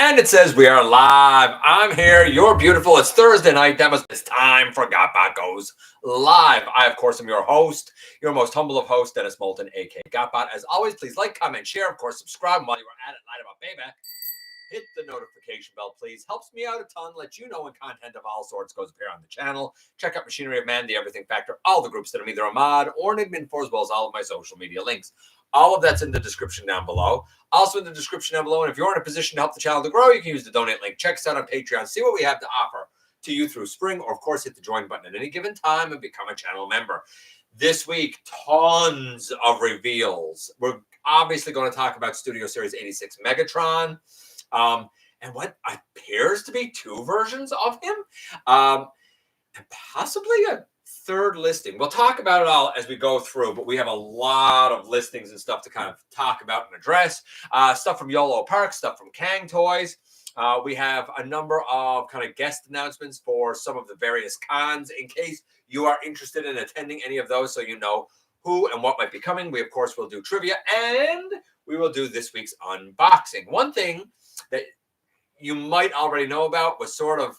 And it says we are live. I'm here. You're beautiful. It's Thursday night. That must be time for GotBot Goes live. I, of course, am your host, your most humble of hosts, Dennis Moulton, aka GotBot. As always, please like, comment, share. Of course, subscribe. While you're at it, light up, baby. Hit the notification bell, please. Helps me out a ton. Let you know when content of all sorts goes appear on the channel. Check out Machinery of Man, The Everything Factor, all the groups that I'm either a mod or an admin for, as well as all of my social media links. All of that's in the description down below. Also in the description down below. And if you're in a position to help the channel to grow, you can use the donate link. Check us out on Patreon. See what we have to offer to you through spring. Or, of course, hit the join button at any given time and become a channel member. This week, tons of reveals. We're obviously going to talk about Studio Series 86 Megatron. And what appears to be two versions of him. And possibly a third listing. We'll talk about it all as we go through, but we have a lot of listings and stuff to kind of talk about and address. Stuff from YOLOPARK, stuff from Cang Toys. We have a number of kind of guest announcements for some of the various cons in case you are interested in attending any of those, so you know who and what might be coming. We, of course, will do trivia, and we will do this week's unboxing. One thing that you might already know about was sort of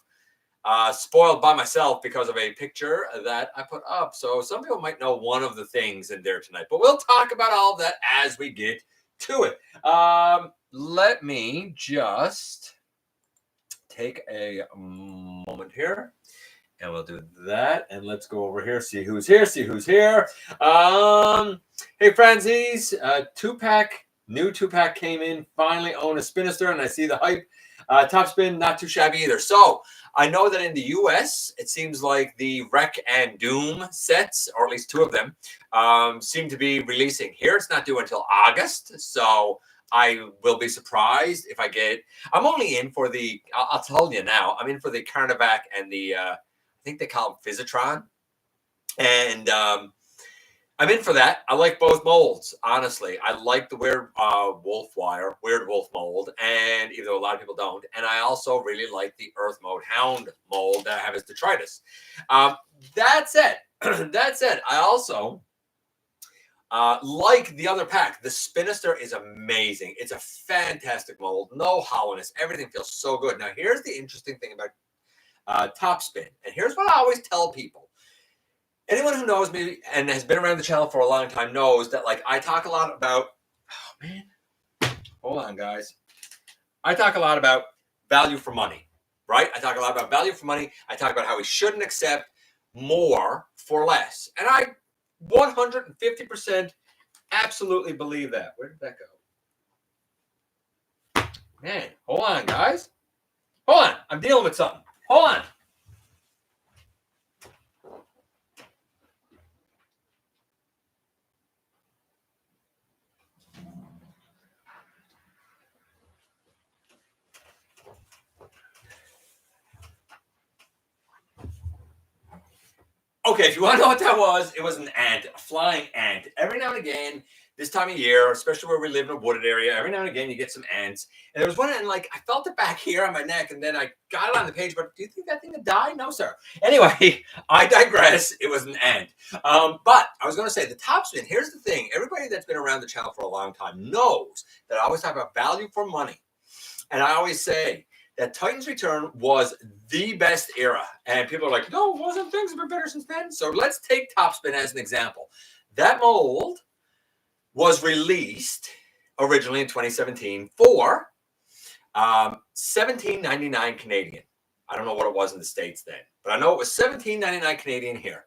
spoiled by myself because of a picture that I put up. So some people might know one of the things in there tonight, but we'll talk about all of that as we get to it. Let me just take a moment here and we'll do that. And let's go over here, see who's here, Hey, Franzies, new two-pack came in, finally own a Spinister, and I see the hype. Top spin, not too shabby either. So I know that in the US, it seems like the Wreck and Doom sets, or at least two of them, seem to be releasing. Here, it's not due until August, so I will be surprised if I get... I'm only in for the... I'll tell you now, I'm in for the Carnivac and the... I think they call them Physitron. And... I'm in for that. I like both molds, honestly. I like the weird weird wolf mold, and even though a lot of people don't. And I also really like the Earth Mode Hound mold that I have as detritus. That said, I also like the other pack. The Spinister is amazing. It's a fantastic mold. No hollowness. Everything feels so good. Now, here's the interesting thing about Top Spin. And here's what I always tell people. Anyone who knows me and has been around the channel for a long time knows that, like, I talk a lot about... Oh, man. Hold on, guys. I talk a lot about value for money, right? I talk a lot about value for money. I talk about how we shouldn't accept more for less. And I 150% absolutely believe that. Where did that go? Man, hold on, guys. Hold on. I'm dealing with something. Hold on. Okay, if you want to know what that was, it was an ant, a flying ant. Every now and again, this time of year, especially where we live in a wooded area, every now and again you get some ants. And there was one, and like I felt it back here on my neck, and then I got it on the page. But do you think that thing would die? No, sir. Anyway, I digress. It was an ant. But I was going to say the Top Spin. Here's the thing: everybody that's been around the channel for a long time knows that I always talk about value for money, and I always say that Titan's Return was the best era. And people are like, no, wasn't things have been better since then? So let's take Top Spin as an example. That mold was released originally in 2017 for $17.99 Canadian. I don't know what it was in the States then, but I know it was $17.99 Canadian here.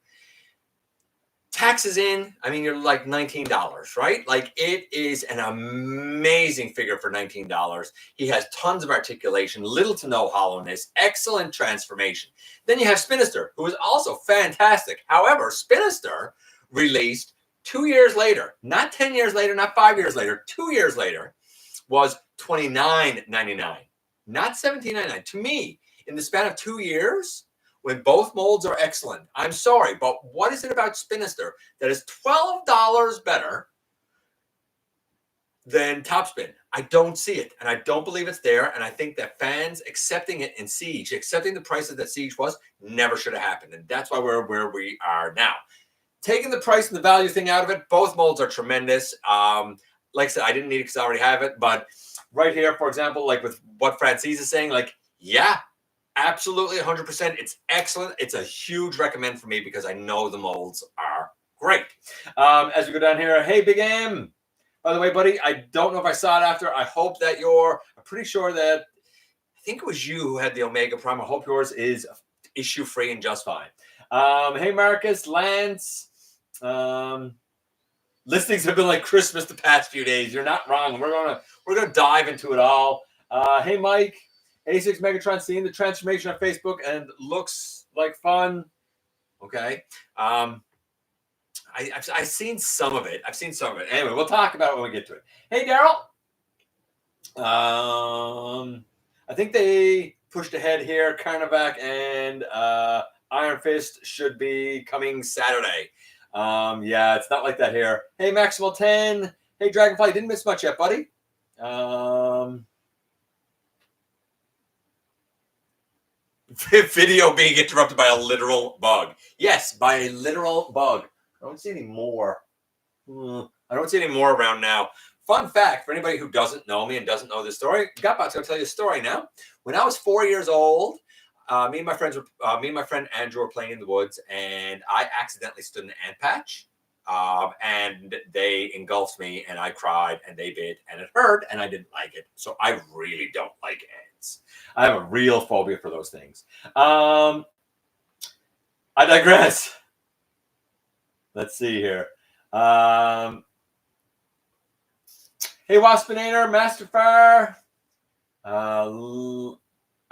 Taxes in, I mean, you're like $19, right? Like, it is an amazing figure for $19. He has tons of articulation, little to no hollowness, excellent transformation. Then you have Spinister, who is also fantastic. However, Spinister released 2 years later, not 10 years later, not 5 years later, 2 years later, was $29.99, not $17.99. To me, in the span of 2 years, when both molds are excellent, I'm sorry, but what is it about Spinister that is $12 better than Top Spin? I don't see it, and I don't believe it's there, and I think that fans accepting it in Siege, accepting the prices that Siege was, never should have happened, and that's why we're where we are now. Taking the price and the value thing out of it, both molds are tremendous. like I said, I didn't need it because I already have it. But right here, for example, like with what Francis is saying, like, yeah, absolutely 100%. It's excellent. It's a huge recommend for me because I know the molds are great. As we go down here, hey, Big M. By the way, buddy, I don't know if I saw it after. I hope that I'm pretty sure that, I think it was you who had the Omega Prime. I hope yours is issue free and just fine. Hey, Marcus, Lance. Listings have been like Christmas the past few days. You're not wrong. We're gonna dive into it all. Hey, Mike. 86 Megatron seeing the transformation on Facebook and looks like fun. Okay. I've seen some of it. Anyway, we'll talk about it when we get to it. Hey, Daryl. I think they pushed ahead here. Carnivac and Iron Fist should be coming Saturday. Yeah, it's not like that here. Hey, Maximal 10. Hey, Dragonfly. Didn't miss much yet, buddy. Video being interrupted by a literal bug. Yes, by a literal bug. I don't see any more. I don't see any more around now. Fun fact for anybody who doesn't know me and doesn't know this story, GotBot's going to tell you a story now. When I was 4 years old, me and my friend Andrew were playing in the woods, and I accidentally stood in an ant patch, and they engulfed me, and I cried, and they bit, and it hurt, and I didn't like it. So I really don't like ants. I have a real phobia for those things. I digress. Let's see here. Hey, Waspinator, Masterfire. I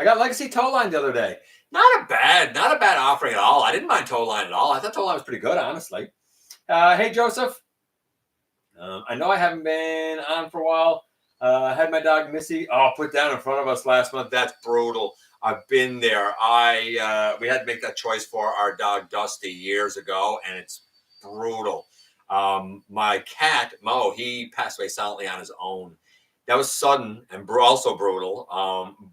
got Legacy Towline the other day. Not a bad offering at all. I didn't mind Towline at all. I thought Towline was pretty good, honestly. Hey, Joseph. I know I haven't been on for a while. I had my dog Missy put down in front of us last month. That's brutal. I've been there. We had to make that choice for our dog Dusty years ago, and it's brutal. My cat Mo, he passed away silently on his own. That was sudden and also brutal,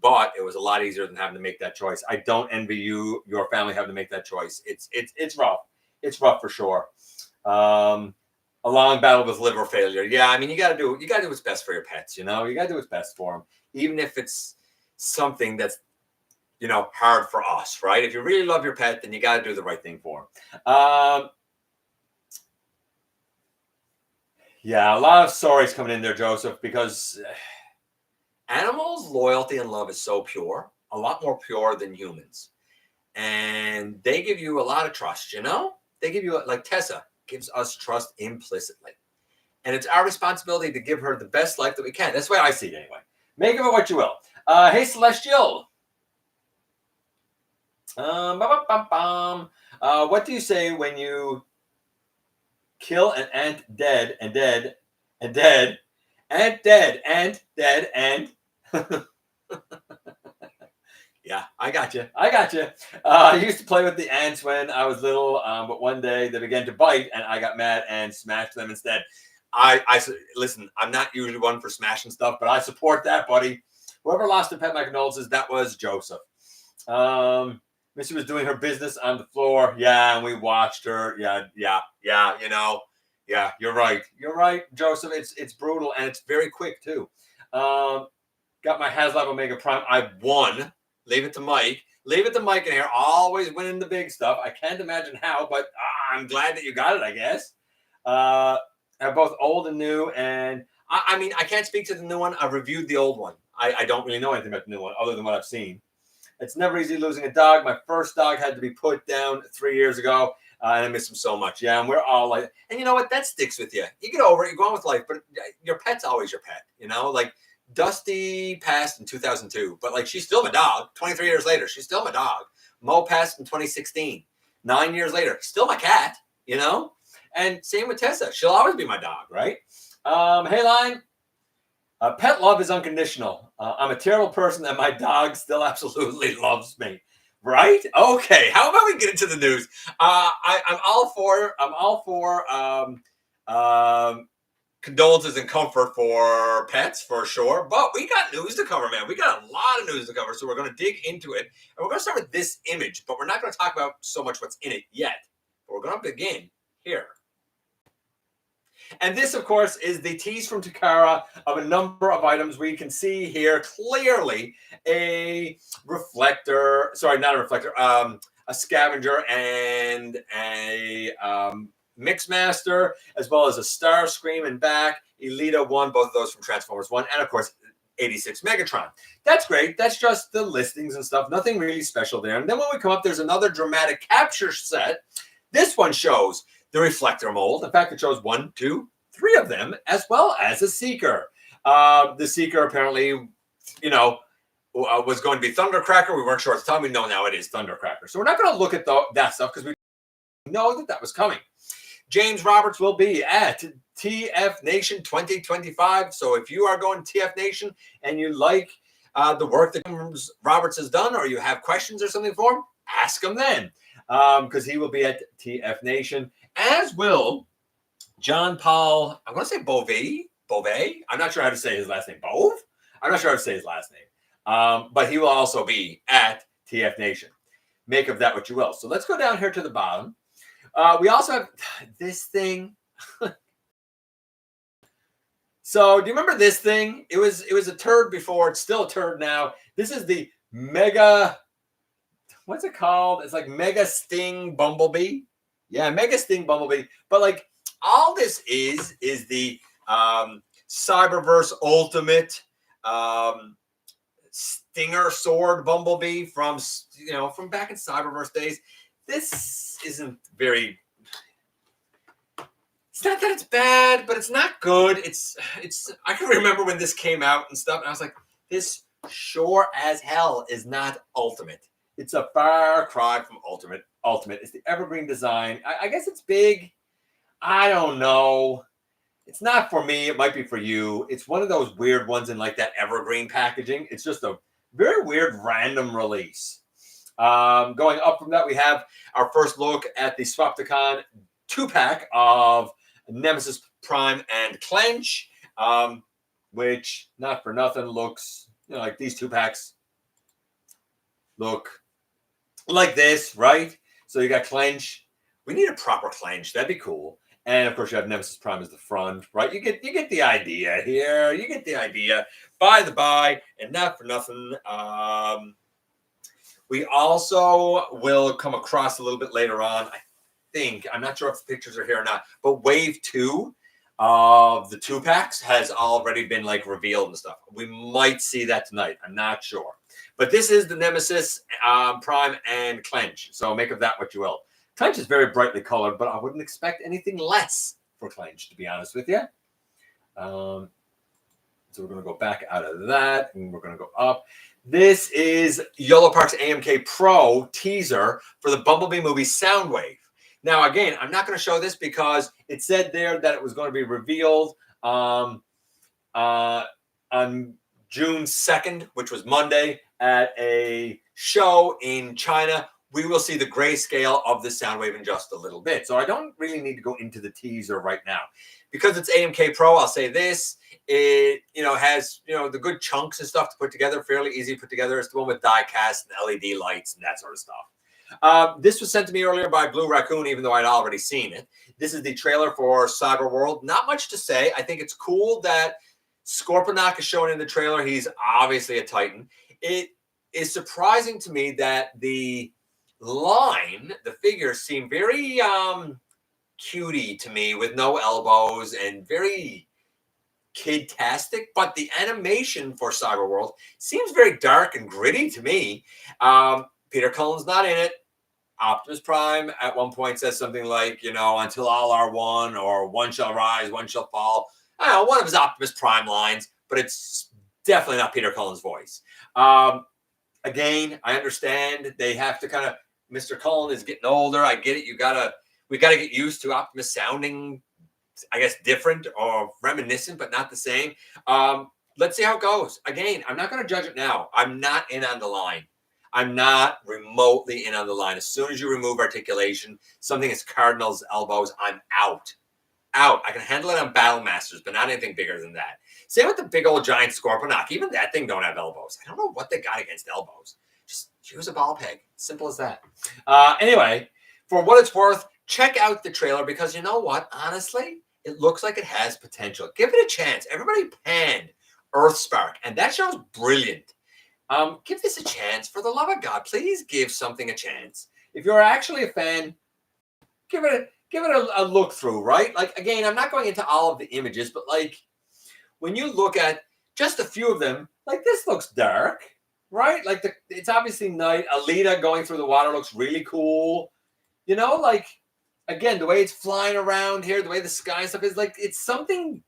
but it was a lot easier than having to make that choice. I don't envy your family having to make that choice. It's rough. It's rough for sure. A long battle with liver failure. Yeah, I mean, you got to do what's best for your pets. You know, you got to do what's best for them, even if it's something that's, hard for us, right? If you really love your pet, then you got to do the right thing for them. Yeah, a lot of stories coming in there, Joseph, because animals' loyalty and love is so pure, a lot more pure than humans. And they give you a lot of trust, They give you, like Tessa gives us trust implicitly. And it's our responsibility to give her the best life that we can. That's the way I see it anyway. Make of it what you will. Hey, Celestial. What do you say when you kill an ant dead and dead and dead and dead and dead and yeah, I got you. I used to play with the ants when I was little, but one day they began to bite and I got mad and smashed them instead. I listen, I'm not usually one for smashing stuff, but I support that, buddy. Whoever lost a pet, my condolences. That was Joseph. Missy was doing her business on the floor. Yeah, and we watched her. Yeah, Yeah, you're right. You're right, Joseph. It's brutal and it's very quick too. Got my HasLab Omega Prime. I won. Leave it to Mike in here. Always winning the big stuff. I can't imagine how, but I'm glad that you got it, I guess. Have both old and new, and I mean, I can't speak to the new one. I've reviewed the old one. I don't really know anything about the new one other than what I've seen. It's never easy losing a dog. My first dog had to be put down 3 years ago, and I miss him so much. Yeah, and we're all like, and you know what? That sticks with you. You get over it. You go on with life, but your pet's always your pet. Like Dusty passed in 2002, but like she's still my dog. 23 years later, she's still my dog. Mo passed in 2016. 9 years later, still my cat. And same with Tessa. She'll always be my dog, right? Hey, Line. Pet love is unconditional. I'm a terrible person, and my dog still absolutely loves me. Right? Okay. How about we get into the news? I'm all for condolences and comfort for pets for sure. But we got news to cover, man. We got a lot of news to cover, so we're going to dig into it, and we're going to start with this image. But we're not going to talk about so much what's in it yet. But we're going to begin here. And this, of course, is the tease from Takara of a number of items where you can see here clearly a reflector, sorry, not a reflector, a scavenger and a Mixmaster, as well as a Starscream in back, Elita 1, both of those from Transformers 1, and of course, 86 Megatron. That's great. That's just the listings and stuff. Nothing really special there. And then when we come up, there's another dramatic capture set. This one shows the reflector mold. In fact, it shows 1, 2, 3 of them, as well as a Seeker. The Seeker apparently, was going to be Thundercracker. We weren't sure at the time. We know now it is Thundercracker. So we're not going to look at that stuff because we know that was coming. James Roberts will be at TF Nation 2025. So if you are going to TF Nation and you like the work that James Roberts has done, or you have questions or something for him, ask him then, because he will be at TF Nation, as will John Paul, I'm going to say Beauvais. I'm not sure how to say his last name. I'm not sure how to say his last name. But he will also be at TF Nation. Make of that what you will. So let's go down here to the bottom. We also have this thing. So do you remember this thing? It was a turd before. It's still a turd now. This is the Mega, what's it called? It's like Mega Sting Bumblebee. Yeah, Mega Sting Bumblebee. But like all this is the Cyberverse Ultimate Stinger Sword Bumblebee from back in Cyberverse days. This isn't very. It's not that it's bad, but it's not good. It's. I can remember when this came out and stuff, and I was like, this sure as hell is not Ultimate. It's a far cry from Ultimate. It's the evergreen design. I guess it's big. I don't know. It's not for me. It might be for you. It's one of those weird ones in like that evergreen packaging. It's just a very weird random release. Going up from that, we have our first look at the Swapticon 2-pack of Nemesis Prime and Clench, which, not for nothing, looks like these 2 packs look like this, right? So you got Clench. We need a proper Clench. That'd be cool. And of course, you have Nemesis Prime as the front, right? You get the idea here. You get the idea. By the by, and not for nothing. We also will come across a little bit later on. I think, I'm not sure if the pictures are here or not, but Wave 2 of the 2-packs has already been like revealed and stuff. We might see that tonight. I'm not sure. But this is the Nemesis Prime and Clench. So make of that what you will. Clench is very brightly colored, but I wouldn't expect anything less for Clench, to be honest with you. So we're going to go back out of that, and we're going to go up. This is YOLOPARK's AMK Pro teaser for the Bumblebee movie Soundwave. Now, again, I'm not going to show this because it said there that it was going to be revealed on June 2nd, which was Monday, at a show in China. We will see the grayscale of the Soundwave in just a little bit. So I don't really need to go into the teaser right now. Because it's AMK Pro, I'll say this. It has the good chunks and stuff to put together, fairly easy to put together. It's the one with die cast and LED lights and that sort of stuff. This was sent to me earlier by Blue Raccoon, even though I'd already seen it. This is the trailer for Cyber World. Not much to say. I think it's cool that Scorponok is shown in the trailer. He's obviously a Titan. It is surprising to me that the figures seem very cutie to me, with no elbows and very kid-tastic, but the animation for Cyber World seems very dark and gritty to me. Peter Cullen's not in it. Optimus Prime at one point says something like, until all are one, or one shall rise, one shall fall. I don't know, one of his Optimus Prime lines, but it's definitely not Peter Cullen's voice. Again, I understand they have to kind of, Mr. Cullen is getting older. I get it. We gotta get used to Optimus sounding, I guess, different or reminiscent, but not the same. Let's see how it goes. Again, I'm not going to judge it now. I'm not in on the line. I'm not remotely in on the line. As soon as you remove articulation, something as Cardinal's elbows, I'm out. I can handle it on Battle Masters, but not anything bigger than that. Same with the big old giant Scorponok. Even that thing don't have elbows. I don't know what they got against elbows. Just use a ball peg. Simple as that. Anyway, for what it's worth, check out the trailer, because you know what? Honestly, it looks like it has potential. Give it a chance. Everybody panned Earthspark, and that show's brilliant. Give this a chance. For the love of God, please give something a chance. If you're actually a fan, give it a look through, right? Like, again, I'm not going into all of the images, but like when you look at just a few of them, like this looks dark, right? Like it's obviously night. Alita going through the water looks really cool. You know, like again, the way it's flying around here, the way the sky and stuff is like it's something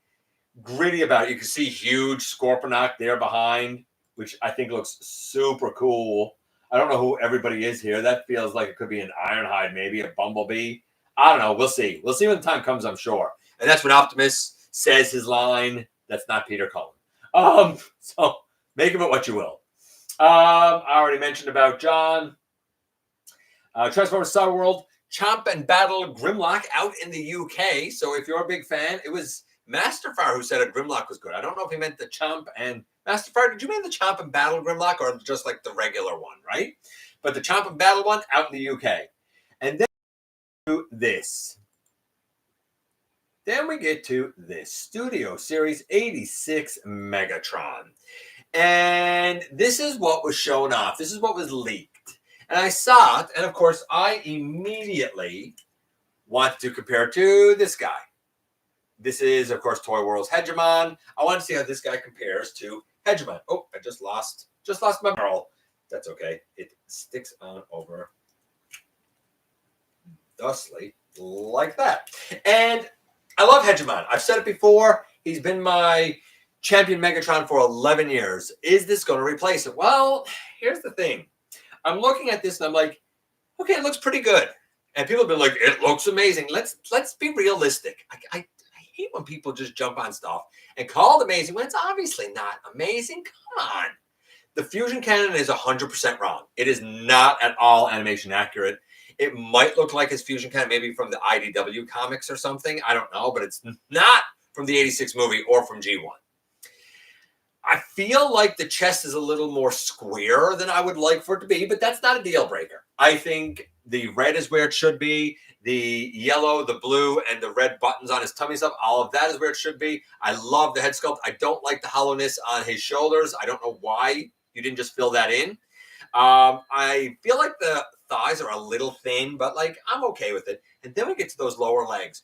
gritty about it. You can see huge Scorponok there behind, which I think looks super cool. I don't know who everybody is here. That feels like it could be an Ironhide, maybe a Bumblebee. I don't know. We'll see. We'll see when the time comes, I'm sure. And that's when Optimus says his line. That's not Peter Cullen. So make of it what you will. I already mentioned about John. Transformers Star World, Chomp and Battle Grimlock out in the UK. So if you're a big fan, it was Masterfire who said a Grimlock was good. I don't know if he meant the Chomp and Masterfire. Did you mean the Chomp and Battle Grimlock or just like the regular one, right? But the Chomp and Battle one out in the UK. And then do this. Then we get to this Studio Series 86 Megatron. And this is what was shown off. This is what was leaked. And I saw it, and of course, I immediately want to compare to this guy. This is, of course, Toy World's Hegemon. I want to see how this guy compares to Hegemon. Oh, I just lost my barrel. That's okay. It sticks on over thusly like that. And I love Hegemon. I've said it before. He's been my champion Megatron for 11 years. Is this going to replace it? Well, here's the thing. I'm looking at this and I'm like, okay, it looks pretty good. And people have been like, it looks amazing. Let's be realistic. I hate when people just jump on stuff and call it amazing when it's obviously not amazing. Come on. The fusion cannon is 100% wrong. It is not at all animation accurate. It might look like his fusion cannon, maybe from the IDW comics or something. I don't know, but it's not from the 86 movie or from G1. I feel like the chest is a little more square than I would like for it to be, but that's not a deal breaker. I think the red is where it should be. The yellow, the blue, and the red buttons on his tummy stuff, all of that is where it should be. I love the head sculpt. I don't like the hollowness on his shoulders. I don't know why you didn't just fill that in. I feel like the thighs are a little thin, but like I'm okay with it. And then we get to those lower legs.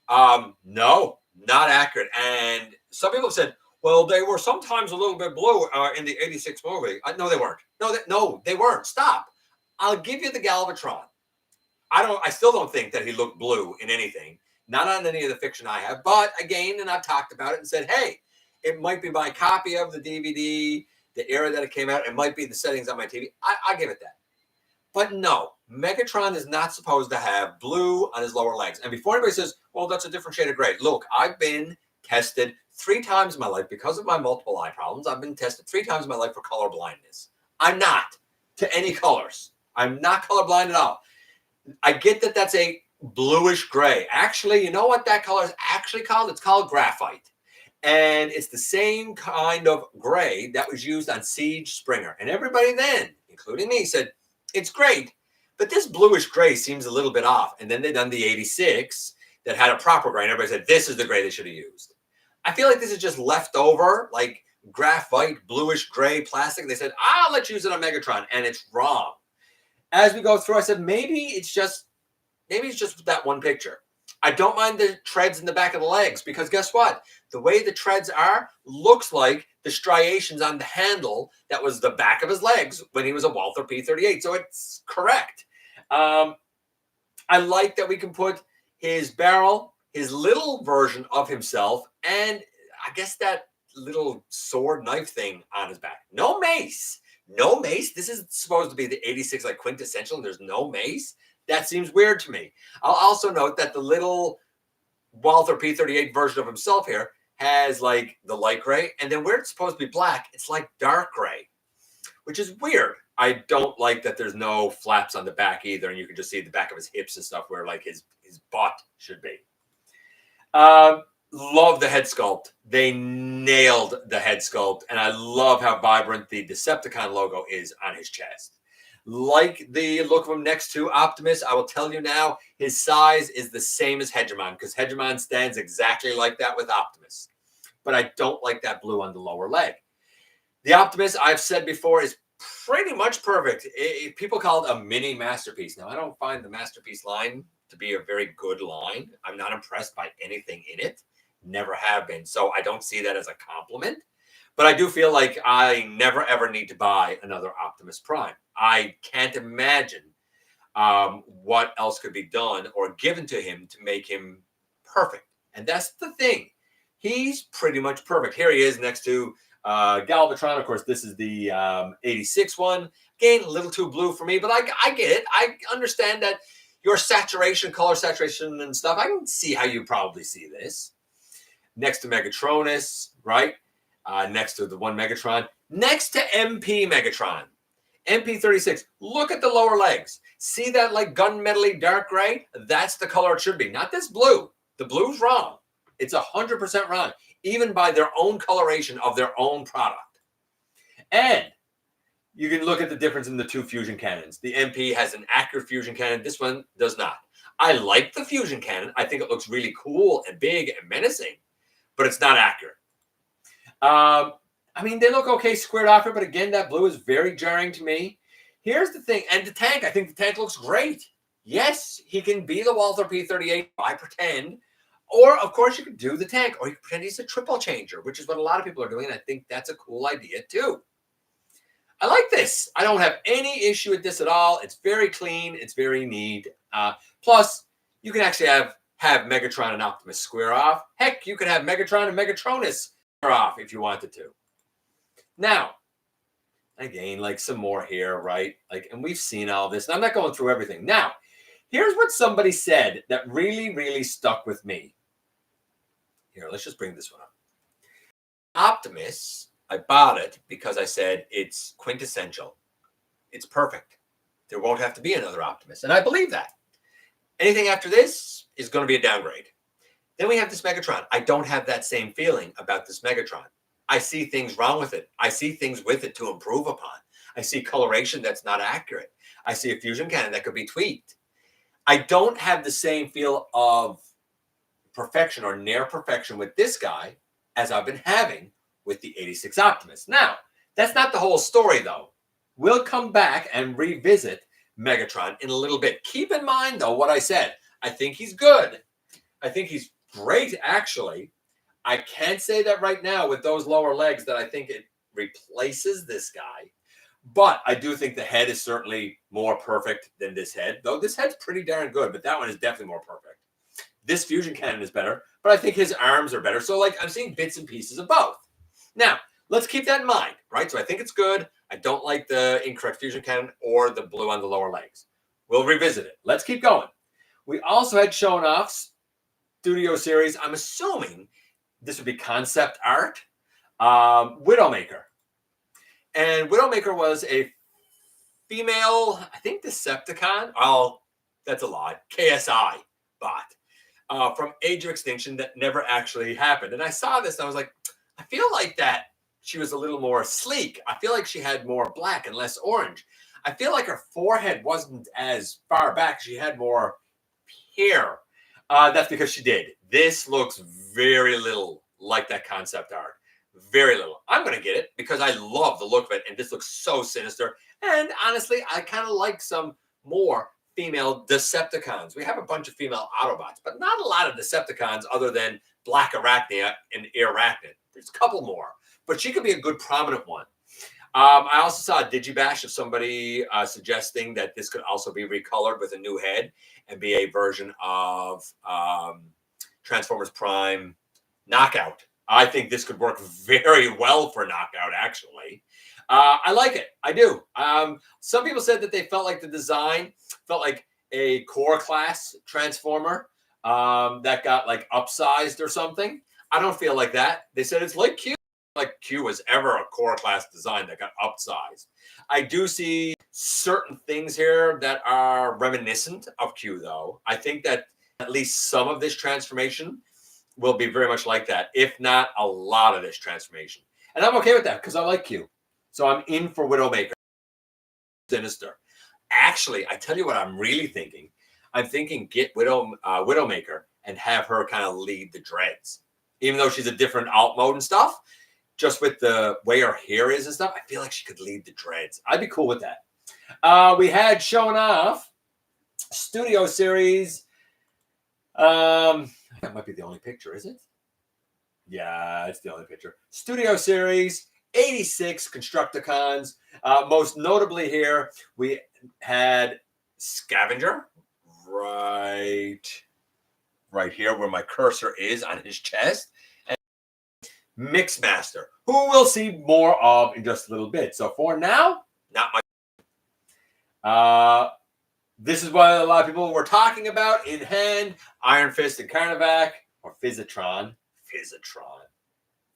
No, not accurate. And some people have said, well, they were sometimes a little bit blue in the 86 movie. No, they weren't. No, they weren't. Stop. I'll give you the Galvatron. I still don't think that he looked blue in anything. Not on any of the fiction I have. But again, and I've talked about it and said, hey, it might be my copy of the DVD, the era that it came out. It might be the settings on my TV. I give it that. But no, Megatron is not supposed to have blue on his lower legs. And before anybody says, well, that's a different shade of gray. Look, I've been tested 3 times in my life because of my multiple eye problems. I've been tested 3 times in my life for color blindness. I'm not to any colors. I'm not colorblind at all. I get that that's a bluish gray. Actually, you know what that color is actually called? It's called graphite. And it's the same kind of gray that was used on Siege Springer. And everybody then, including me, said, it's great, but this bluish gray seems a little bit off. And then they done the 86 that had a proper gray. And everybody said, this is the gray they should have used. I feel like this is just leftover, like graphite, bluish gray plastic. And they said, let's use it on Megatron. And it's wrong. As we go through, I said, maybe it's just that one picture. I don't mind the treads in the back of the legs because guess what? The way the treads are looks like the striations on the handle that was the back of his legs when he was a Walther P-38. So it's correct. I like that we can put his barrel, his little version of himself, and I guess that little sword knife thing on his back. No mace. No mace. This is supposed to be the 86 like quintessential, and there's no mace. That seems weird to me. I'll also note that the little Walther P-38 version of himself here has like the light gray, and then where it's supposed to be black, it's like dark gray, which is weird. I don't like that there's no flaps on the back either, and you can just see the back of his hips and stuff where like his butt should be. Love the head sculpt. They nailed the head sculpt, and I love how vibrant the Decepticon logo is on his chest. like the look of him next to Optimus. I will tell you now, his size is the same as Hegemon because Hegemon stands exactly like that with Optimus. But I don't like that blue on the lower leg. The Optimus, I've said before, is pretty much perfect. People call it a mini masterpiece. Now, I don't find the masterpiece line to be a very good line. I'm not impressed by anything in it. Never have been. So I don't see that as a compliment. But I do feel like I never, ever need to buy another Optimus Prime. I can't imagine what else could be done or given to him to make him perfect. And that's the thing. He's pretty much perfect. Here he is next to Galvatron. Of course, this is the 86 one. Again, a little too blue for me, but I get it. I understand that your saturation, color saturation and stuff, I can see how you probably see this. Next to Megatronus, right? Next to the one Megatron. Next to MP Megatron. MP36. Look at the lower legs. See that like gunmetal-y dark gray? That's the color it should be. Not this blue. The blue's wrong. It's 100% wrong, even by their own coloration of their own product. And you can look at the difference in the two fusion cannons. The MP has an accurate fusion cannon. This one does not. I like the fusion cannon. I think it looks really cool and big and menacing, but it's not accurate. I mean, they look okay squared off here, but again, that blue is very jarring to me. Here's the thing, and the tank, I think the tank looks great. Yes, he can be the Walther P-38, I pretend. Or, of course, you could do the tank, or you could pretend he's a triple changer, which is what a lot of people are doing, and I think that's a cool idea, too. I like this. I don't have any issue with this at all. It's very clean. It's very neat. Plus, you can actually have Megatron and Optimus square off. Heck, you could have Megatron and Megatronus square off if you wanted to. Now, again, like some more here, right? Like, and we've seen all this, and I'm not going through everything. Now, here's what somebody said that really, really stuck with me. Here, let's just bring this one up. Optimus, I bought it because I said it's quintessential. It's perfect. There won't have to be another Optimus, and I believe that. Anything after this is going to be a downgrade. Then we have this Megatron. I don't have that same feeling about this Megatron. I see things wrong with it. I see things with it to improve upon. I see coloration that's not accurate. I see a fusion cannon that could be tweaked. I don't have the same feel of perfection or near perfection with this guy as I've been having with the 86 Optimus. Now, that's not the whole story, though. We'll come back and revisit Megatron in a little bit. Keep in mind, though, what I said. I think he's good. I think he's great, actually. I can't say that right now with those lower legs that I think it replaces this guy. But I do think the head is certainly more perfect than this head, though this head's pretty darn good, but that one is definitely more perfect. This fusion cannon is better, but I think his arms are better. So, like, I'm seeing bits and pieces of both. Now, let's keep that in mind, right? So I think it's good. I don't like the incorrect fusion cannon or the blue on the lower legs. We'll revisit it. Let's keep going. We also had shown off Studio Series. I'm assuming this would be concept art. Widowmaker. And Widowmaker was a female, I think, Decepticon. Oh, that's a lot. KSI bot from Age of Extinction that never actually happened. And I saw this and I was like, I feel like that she was a little more sleek. I feel like she had more black and less orange. I feel like her forehead wasn't as far back. She had more hair. That's because she did. This looks very little like that concept art. Very little. I'm going to get it because I love the look of it, and this looks so sinister. And honestly, I kind of like some more female Decepticons. We have a bunch of female Autobots, but not a lot of Decepticons other than Black Arachnia and Arachnid. There's a couple more, but she could be a good prominent one. I also saw a Digibash of somebody suggesting that this could also be recolored with a new head and be a version of Transformers Prime Knockout. I think this could work very well for Knockout, actually. I like it. I do. Some people said that they felt like the design felt like a core class Transformer that got like upsized or something. I don't feel like that. They said it's like Q. Like Q was ever a core class design that got upsized. I do see certain things here that are reminiscent of Q, though. I think that at least some of this transformation will be very much like that, if not a lot of this transformation. And I'm okay with that because I like Q. So I'm in for Widowmaker. Sinister. Actually, I tell you what I'm really thinking. I'm thinking get Widowmaker and have her kind of lead the dreads. Even though she's a different alt mode and stuff, just with the way her hair is and stuff, I feel like she could lead the dreads. I'd be cool with that. We had shown off Studio Series. That might be the only picture, is it? Yeah, it's the only picture. Studio Series 86 Constructicons. Most notably here, we had Scavenger right here where my cursor is on his chest. And Mixmaster, who we'll see more of in just a little bit. So for now, not much. This is what a lot of people were talking about in hand. Iron Fist and Carnivac, or Fizzatron.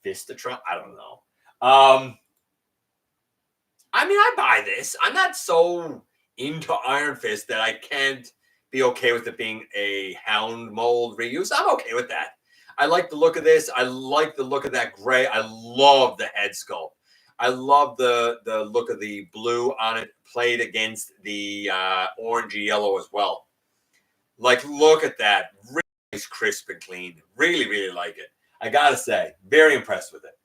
Fistatron, I don't know. I mean, I buy this. I'm not so into Iron Fist that I can't be okay with it being a Hound mold reuse. I'm okay with that. I like the look of this. I like the look of that gray. I love the head sculpt. I love the look of the blue on it played against the orangey yellow as well. Like, look at that. Really crisp and clean. Really, really like it. I gotta say, very impressed with it.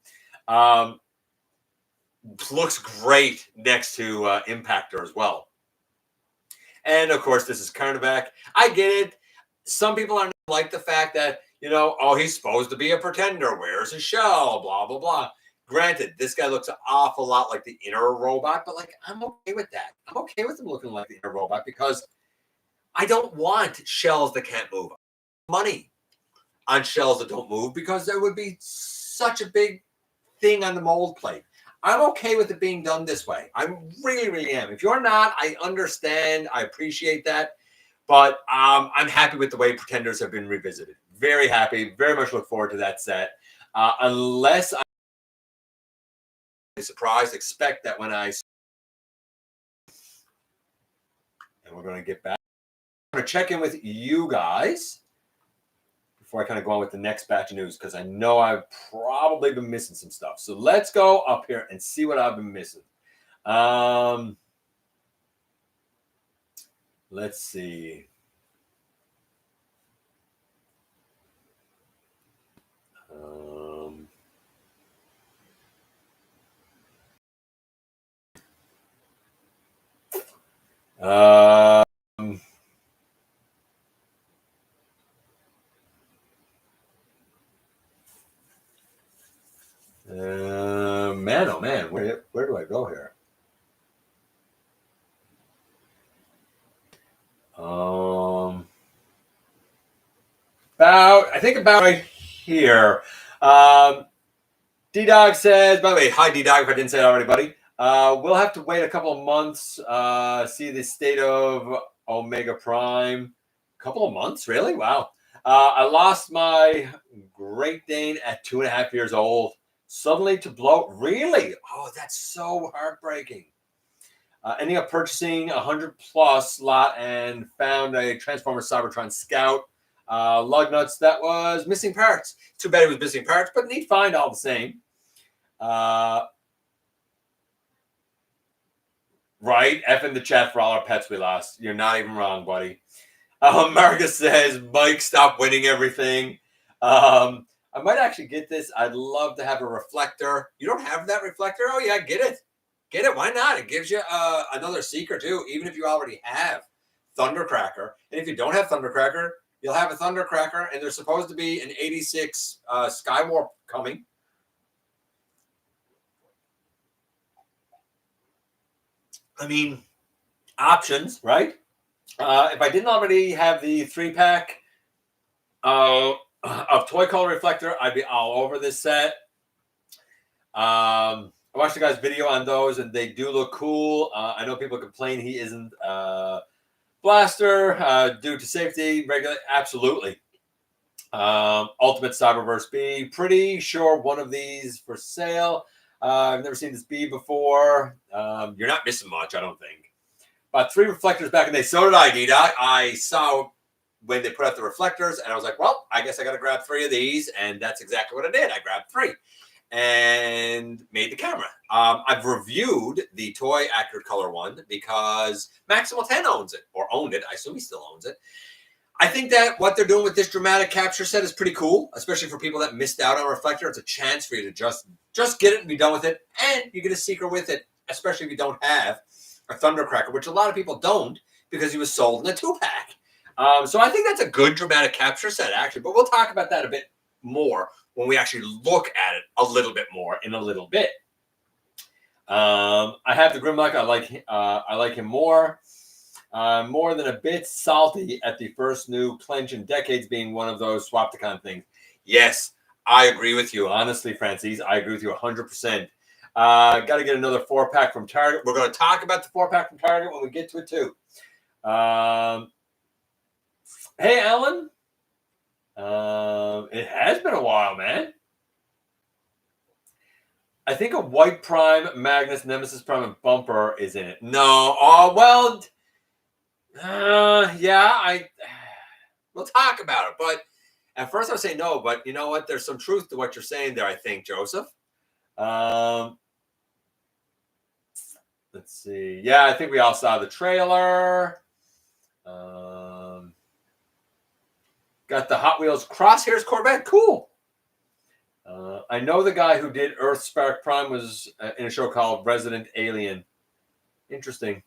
Looks great next to Impactor as well. And of course, this is Carnivac. I get it. Some people aren't like the fact that, you know, oh, he's supposed to be a pretender. Where's his shell? Blah, blah, blah. Granted, this guy looks an awful lot like the inner robot, but like, I'm okay with that. I'm okay with him looking like the inner robot because I don't want shells that can't move. Money on shells that don't move because there would be such a big thing on the mold plate. I'm okay with it being done this way. I really, really am. If you're not, I understand. I appreciate that. But I'm happy with the way Pretenders have been revisited. Very happy. Very much look forward to that set. Unless I'm surprised, expect that when I... And we're going to get back. I'm going to check in with you guys before I kind of go on with the next batch of news, because I know I've probably been missing some stuff. So let's go up here and see what I've been missing. Let's see. Man, oh man, where do I go here? I think about right here. D-Dog says, by the way, hi D-Dog, if I didn't say it already, buddy. We'll have to wait a couple of months, see the state of Omega Prime. A couple of months, really? Wow. I lost my Great Dane at 2.5 years old. Suddenly to bloat. Really? Oh, that's so heartbreaking. Ending up purchasing 100+ lot and found a Transformer Cybertron Scout. Lug nuts that was missing parts. Too bad it was missing parts, but neat find all the same. Right? F in the chat for all our pets we lost. You're not even wrong, buddy. Marcus says, Mike, stop winning everything. I might actually get this. I'd love to have a reflector. You don't have that reflector? Oh, yeah, get it. Get it. Why not? It gives you another seeker, too, even if you already have Thundercracker. And if you don't have Thundercracker, you'll have a Thundercracker, and there's supposed to be an 86 Skywarp coming. I mean, options, right? If I didn't already have the 3-pack of Toy Color Reflector, I'd be all over this set. I watched the guy's video on those, and they do look cool. I know people complain he isn't Blaster due to safety. Regular, absolutely. Ultimate Cyberverse B. Pretty sure one of these for sale. I've never seen this B before. You're not missing much, I don't think. About 3 reflectors back in the day. So did I, D-Dot. I saw when they put out the reflectors, and I was like, well, I guess I got to grab 3 of these, and that's exactly what I did. I grabbed 3 and made the camera. I've reviewed the toy accurate color one because Maximal 10 owns it, or owned it. I assume he still owns it. I think that what they're doing with this dramatic capture set is pretty cool, especially for people that missed out on Reflector. It's a chance for you to just get it and be done with it, and you get a secret with it, especially if you don't have a Thundercracker, which a lot of people don't because he was sold in a 2-pack. So I think that's a good dramatic capture set, actually, but we'll talk about that a bit more when we actually look at it a little bit more in a little bit. I have the Grimlock. I like him more. More than a bit salty at the first new clench in decades being one of those Swapticon things. Yes, I agree with you. Honestly, Francis, I agree with you 100%. Got to get another 4-pack from Target. We're going to talk about the 4-pack from Target when we get to it, too. Hey, Alan. It has been a while, man. I think a White Prime, Magnus, Nemesis Prime, and Bumper is in it. No. Oh, well... yeah, we'll talk about it. But at first I would say no, but you know what? There's some truth to what you're saying there, I think, Joseph. Let's see. Yeah, I think we all saw the trailer. Got the Hot Wheels Crosshairs Corvette. Cool. I know the guy who did Earthspark Prime was in a show called Resident Alien. Interesting.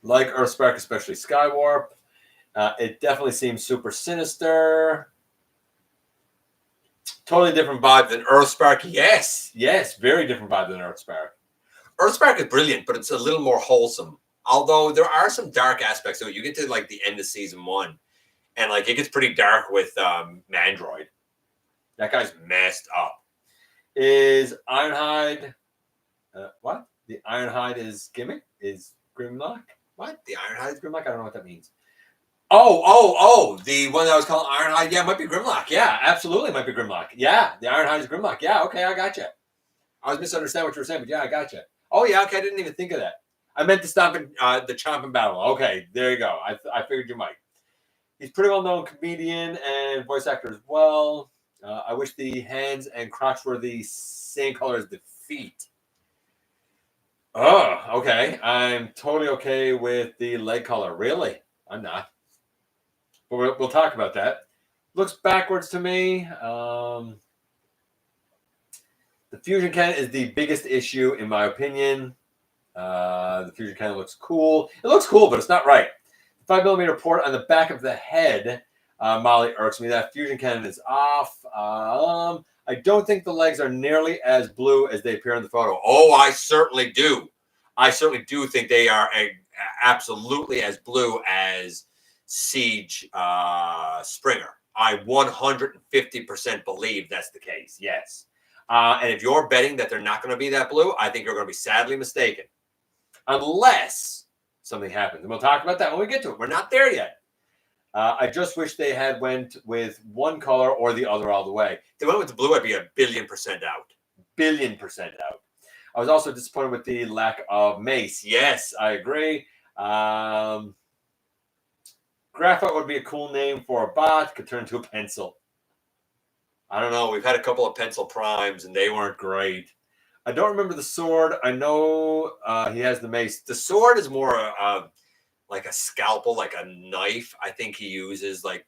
Like Earthspark, especially Skywarp. It definitely seems super sinister. Totally different vibe than Earthspark. Yes, very different vibe than Earthspark. Earthspark is brilliant, but it's a little more wholesome. Although there are some dark aspects to it. You get to like the end of season 1, and like it gets pretty dark with Mandroid. That guy's messed up. Is Ironhide what? The Ironhide is gimmick? Is Grimlock? What? The Ironhide is Grimlock? I don't know what that means. Oh, the one that was called Ironhide. Yeah, it might be Grimlock. Yeah, absolutely might be Grimlock. Yeah, the Ironhide is Grimlock. Yeah, okay, I gotcha. I was misunderstanding what you were saying, but yeah, I gotcha. Oh, yeah, okay, I didn't even think of that. I meant the Chomping Battle. Okay, there you go. I figured you might. He's pretty well-known comedian and voice actor as well. I wish the hands and crotch were the same color as the feet. Oh, okay. I'm totally okay with the leg color. Really? I'm not. But we'll talk about that. Looks backwards to me. The Fusion Cannon is the biggest issue, in my opinion. The Fusion Cannon looks cool. It looks cool, but it's not right. The 5mm port on the back of the head, Molly irks me. That Fusion Cannon is off. I don't think the legs are nearly as blue as they appear in the photo. Oh, I certainly do. I certainly do think they are absolutely as blue as Siege Springer. I 150% believe that's the case. Yes. And if you're betting that they're not going to be that blue, I think you're going to be sadly mistaken. Unless something happens. And we'll talk about that when we get to it. We're not there yet. I just wish they had went with one color or the other all the way. If they went with the blue, I'd be 1,000,000,000% out. 1,000,000,000% out. I was also disappointed with the lack of mace. Yes, I agree. Graphite would be a cool name for a bot. Could turn into a pencil. I don't know. We've had a couple of pencil primes, and they weren't great. I don't remember the sword. I know he has the mace. The sword is more like a scalpel, like a knife. I think he uses like,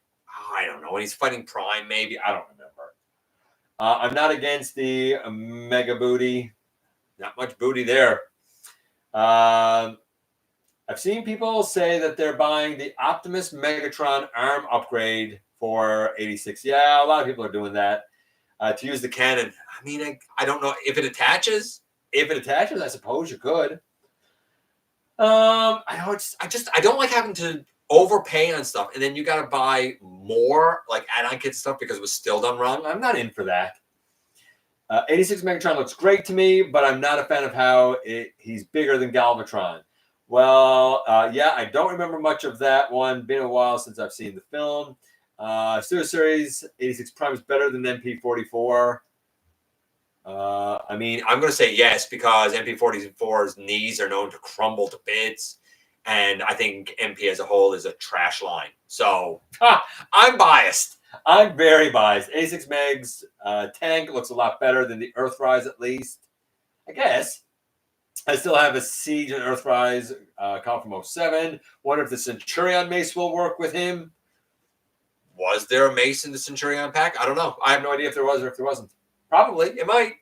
I don't know. When he's fighting Prime, maybe. I don't remember. I'm not against the mega booty. Not much booty there. I've seen people say that they're buying the Optimus Megatron arm upgrade for 86. Yeah, a lot of people are doing that to use the cannon. I mean, I don't know if it attaches. If it attaches, I suppose you could. I don't like having to overpay on stuff, and then you got to buy more like add-on kit stuff because it was still done wrong. I'm not in for that. 86 Megatron looks great to me, but I'm not a fan of how he's bigger than Galvatron. Well, yeah, I don't remember much of that one. Been a while since I've seen the film. Studio Series 86 Prime is better than MP44. I mean, I'm going to say yes because MP44's knees are known to crumble to bits. And I think MP as a whole is a trash line. So I'm biased. I'm very biased. A6 Meg's tank looks a lot better than the Earthrise, at least. I guess. I still have a Siege and Earthrise call from 07. Wonder if the Centurion Mace will work with him. Was there a Mace in the Centurion pack? I don't know. I have no idea if there was or if there wasn't. Probably. It might.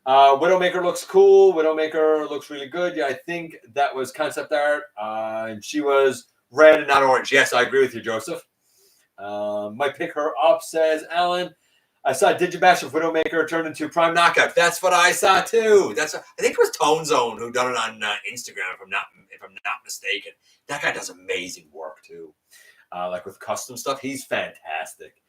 Widowmaker looks cool. Widowmaker looks really good. Yeah, I think that was concept art. And she was red and not orange. Yes, I agree with you, Joseph. Might pick her up, says Alan. I saw Digibash of Widowmaker turned into Prime Knockout. That's what I saw too. I think it was Tone Zone who done it on Instagram, if I'm not mistaken. That guy does amazing work too. Like with custom stuff, he's fantastic.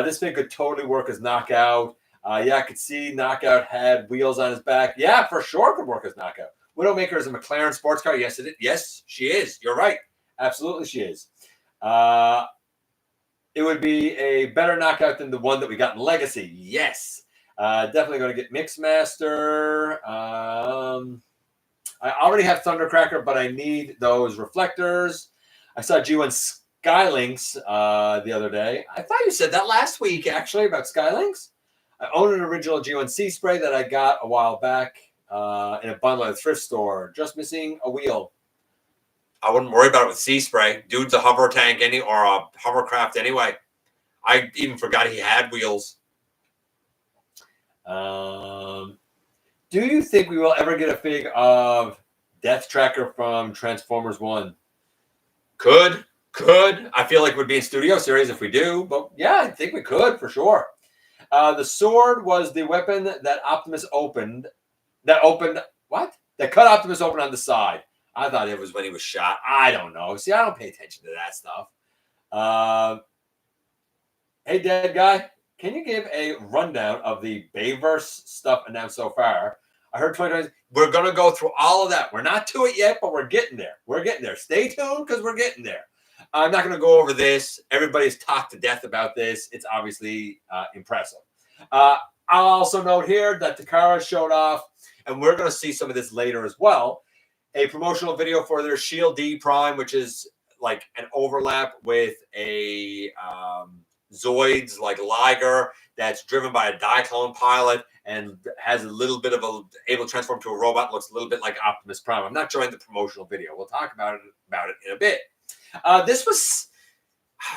This thing could totally work as Knockout. Yeah, I could see Knockout had wheels on his back. Yeah, for sure could work as Knockout. Widowmaker is a McLaren sports car. Yes, it is. Yes, she is. You're right. Absolutely, she is. It would be a better Knockout than the one that we got in Legacy. Yes. Definitely going to get Mixmaster. I already have Thundercracker, but I need those reflectors. I saw G1 Skylinks the other day. I thought you said that last week, actually, about Skylinks. I own an original G1 Sea Spray that I got a while back in a bundle at a thrift store. Just missing a wheel. I wouldn't worry about it with Sea Spray. Dude's a hover tank or a hovercraft anyway. I even forgot he had wheels. Do you think we will ever get a fig of Death Tracker from Transformers 1? Could. I feel like it would be in Studio Series if we do. But yeah, I think we could for sure. The sword was the weapon that Optimus opened. That cut Optimus open on the side. I thought it was when he was shot. I don't know. See, I don't pay attention to that stuff. Hey, dead guy, can you give a rundown of the Bayverse stuff announced so far? I heard 2020. We're going to go through all of that. We're not to it yet, but we're getting there. Stay tuned because we're getting there. I'm not going to go over this. Everybody's talked to death about this. It's obviously impressive. I'll also note here that Takara showed off, and we're going to see some of this later as well, a promotional video for their Shield D Prime, which is like an overlap with a Zoids like Liger that's driven by a Diaclone pilot and has a little bit of able to transform to a robot, looks a little bit like Optimus Prime. I'm not showing the promotional video. We'll talk about it in a bit. This was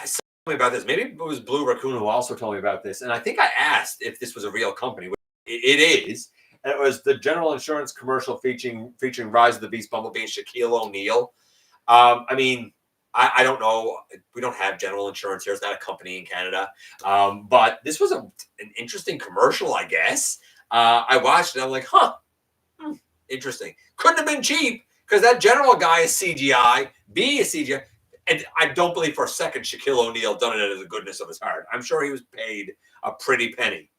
someone told me about this. Maybe it was Blue Raccoon who also told me about this, and I think I asked if this was a real company. It is. And it was the General Insurance commercial featuring Rise of the Beast Bumblebee and Shaquille O'Neal. I mean, I don't know. We don't have General Insurance here. It's not a company in Canada. But this was an interesting commercial, I guess. I watched it. I'm like, interesting. Couldn't have been cheap because that General guy is CGI. B is CGI. And I don't believe for a second Shaquille O'Neal done it out of the goodness of his heart. I'm sure he was paid a pretty penny.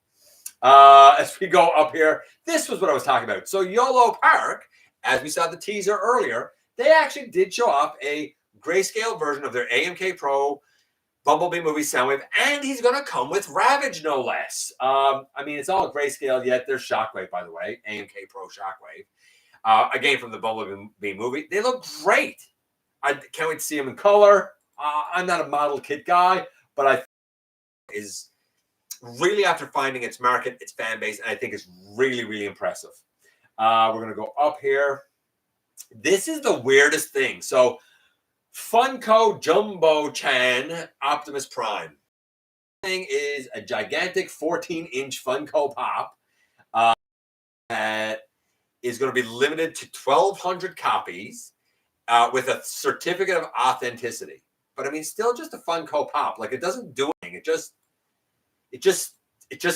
As we go up here, this was what I was talking about. So YOLOPARK, as we saw the teaser earlier, they actually did show off a grayscale version of their AMK Pro Bumblebee movie Soundwave, and he's going to come with Ravage, no less. I mean, it's all grayscale, yet there's Shockwave, by the way, AMK Pro Shockwave. Again, from the Bumblebee movie. They look great. I can't wait to see them in color. I'm not a model kit guy, but I think is really, after finding its market, its fan base, and I think it's really, really impressive. We're going to go up here. This is the weirdest thing. So, Funko Jumbo-chan Optimus Prime. This thing is a gigantic 14-inch Funko Pop that is going to be limited to 1,200 copies with a certificate of authenticity. But, I mean, still just a Funko Pop. Like, it doesn't do anything. It just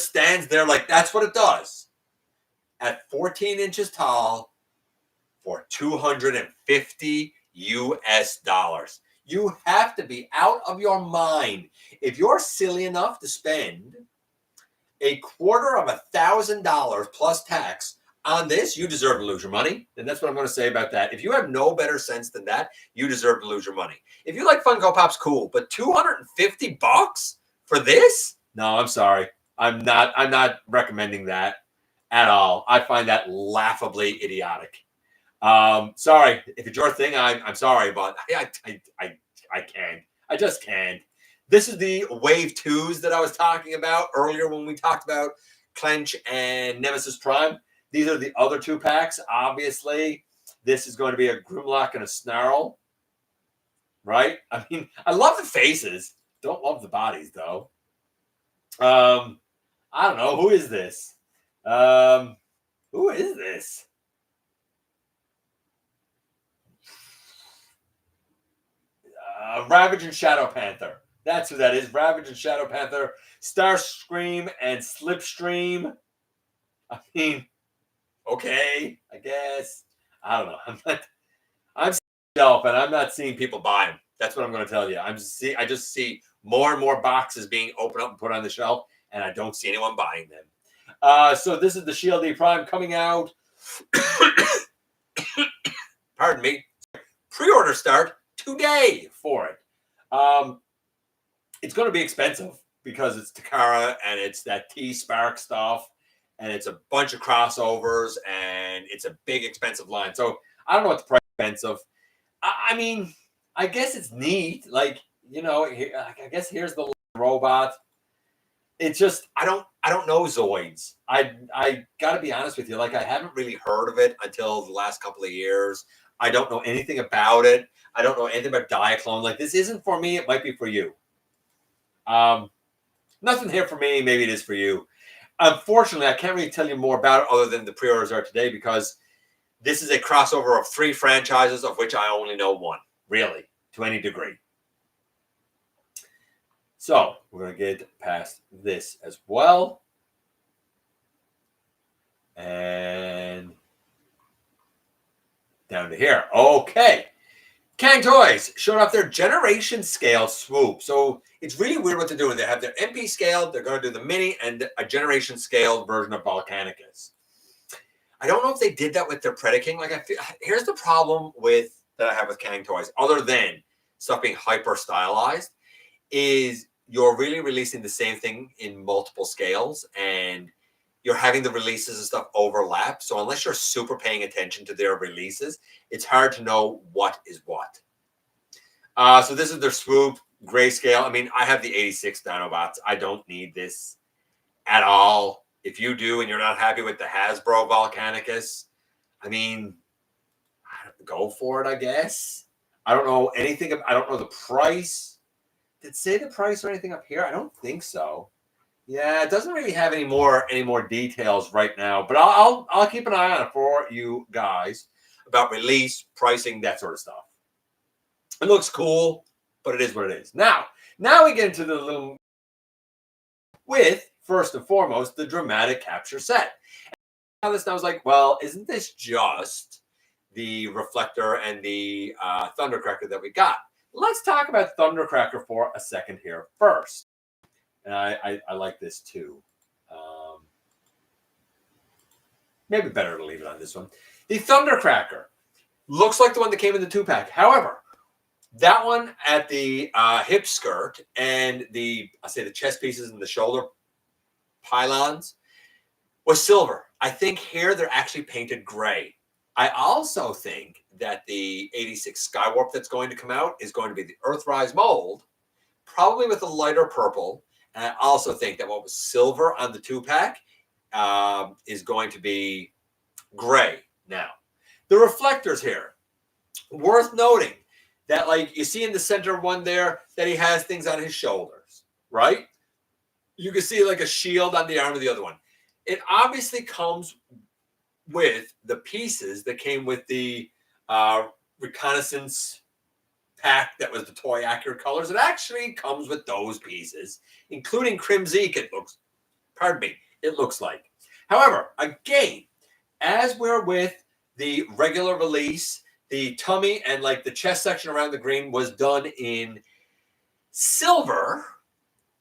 stands there like that's what it does at 14 inches tall for $250 US. You have to be out of your mind. If you're silly enough to spend $250,000 plus tax on this, you deserve to lose your money. And that's what I'm going to say about that. If you have no better sense than that, you deserve to lose your money. If you like Funko Pop's cool, but $250 for this? No, I'm sorry. I'm not recommending that at all. I find that laughably idiotic. Sorry if it's your thing. I'm sorry, but I can't. I just can't. This is the Wave 2s that I was talking about earlier when we talked about Clench and Nemesis Prime. These are the other 2 packs. Obviously, this is going to be a Grimlock and a Snarl. Right? I mean, I love the faces. Don't love the bodies, though. I don't know. Who is this? Who is this? Ravage and Shadow Panther. That's who that is. Ravage and Shadow Panther. Starscream and Slipstream. I mean, okay, I guess. I don't know. I'm shelf and I'm not seeing people buy them. That's what I'm going to tell you. I just see more and more boxes being opened up and put on the shelf, and I don't see anyone buying them. So this is the Shield E Prime coming out. Pardon me. Pre-order start today for it. It's going to be expensive because it's Takara and it's that T-Spark stuff, and it's a bunch of crossovers, and it's a big expensive line. So I don't know what the price is expensive. I mean, I guess it's neat. Like, you know, I guess here's the robot. It's just I don't know Zoids. I got to be honest with you. Like, I haven't really heard of it until the last couple of years. I don't know anything about it. I don't know anything about Diaclone. Like, this isn't for me. It might be for you. Nothing here for me. Maybe it is for you. Unfortunately, I can't really tell you more about it other than the pre-orders are today, because this is a crossover of 3 franchises, of which I only know 1, really, to any degree. So we're going to get past this as well. And down to here. Okay. Cang Toys showed off their generation scale swoop. So it's really weird what they're doing. They have their MP scale, they're going to do the mini, and a generation scale version of Volcanicus. I don't know if they did that with their Predaking. Like, here's the problem that I have with Cang Toys, other than stuff being hyper stylized, is you're really releasing the same thing in multiple scales, and you're having the releases and stuff overlap. So unless you're super paying attention to their releases, it's hard to know what is what. So this is their swoop grayscale. I mean, I have the 86 Dinobots. I don't need this at all. If you do and you're not happy with the Hasbro Volcanicus, I mean, go for it, I guess. I don't know anything. I don't know the price. Did it say the price or anything up here? I don't think so. Yeah, it doesn't really have any more details right now, but I'll keep an eye on it for you guys about release, pricing, that sort of stuff. It looks cool, but it is what it is. Now we get into the little with, first and foremost, the dramatic capture set. And I was like, well, isn't this just the reflector and the Thundercracker that we got? Let's talk about Thundercracker for a second here first. And I like this too. Maybe better to leave it on this one. The Thundercracker looks like the one that came in the 2-pack. However, that one at the hip skirt and the chest pieces and the shoulder pylons was silver. I think here they're actually painted gray. I also think that the 86 Skywarp that's going to come out is going to be the Earthrise mold, probably with a lighter purple. And I also think that what was silver on the 2-pack is going to be gray. Now, the reflectors here, worth noting that, like, you see in the center one there that he has things on his shoulders, right? You can see like a shield on the arm of the other one. It obviously comes with the pieces that came with the reconnaissance pack that was the toy accurate colors. It actually comes with those pieces, including Crimzeek. It looks like. However, again, as we're with the regular release, the tummy and like the chest section around the green was done in silver.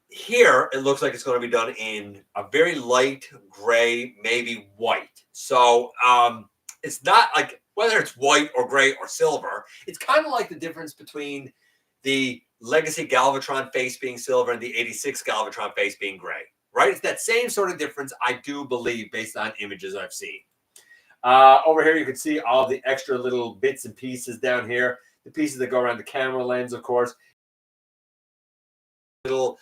Here, it looks like it's going to be done in a very light gray, maybe white. So it's not like whether it's white or gray or silver. It's kind of like the difference between the Legacy Galvatron face being silver and the 86 Galvatron face being gray, right? It's that same sort of difference, I do believe, based on images I've seen. Over here, you can see all the extra little bits and pieces down here. The pieces that go around the camera lens, of course. little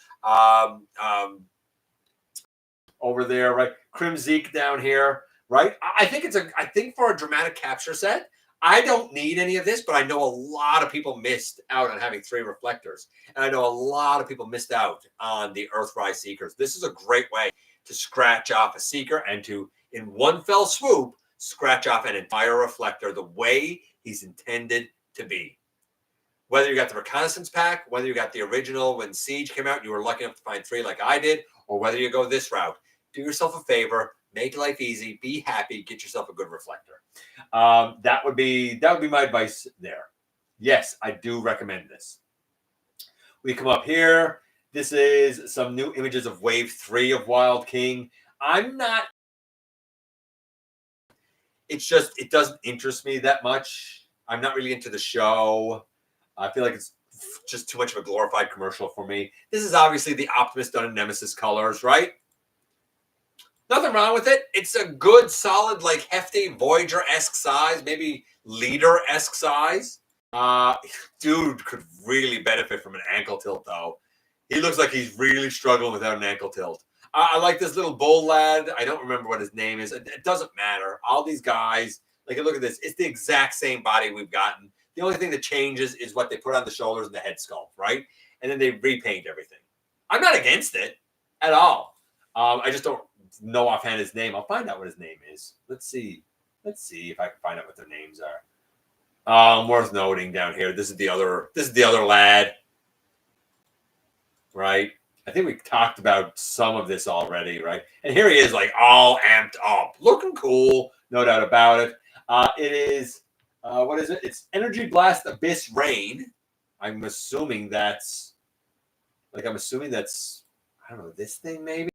over there, right? Crimzeek down here, right? I think for a dramatic capture set, I don't need any of this, but I know a lot of people missed out on having 3 reflectors. And I know a lot of people missed out on the Earthrise Seekers. This is a great way to scratch off a Seeker and to, in one fell swoop, scratch off an entire reflector the way he's intended to be. Whether you got the Reconnaissance Pack, whether you got the original when Siege came out and you were lucky enough to find 3 like I did, or whether you go this route, do yourself a favor, make life easy, be happy, get yourself a good reflector. That would be my advice there. Yes, I do recommend this. We come up here. This is some new images of Wave 3 of Wild King. It's just, it doesn't interest me that much. I'm not really into the show. I feel like it's just too much of a glorified commercial for me. This is obviously the Optimus done in Nemesis colors, right? Nothing wrong with it. It's a good, solid, like hefty Voyager-esque size, maybe Leader-esque size. Dude could really benefit from an ankle tilt, though. He looks like he's really struggling without an ankle tilt. I like this little bull lad. I don't remember what his name is. It doesn't matter. All these guys, like, look at this. It's the exact same body we've gotten. The only thing that changes is what they put on the shoulders and the head sculpt, right? And then they repaint everything. I'm not against it at all. I just don't know offhand his name. I'll find out what his name is. Let's see if I can find out what their names are. Worth noting down here. This is the other lad, right? I think we talked about some of this already, right? And here he is, like all amped up, looking cool, no doubt about it. It is what is it? It's Energy Blast Abyss Rain. I'm assuming that's I don't know, this thing maybe.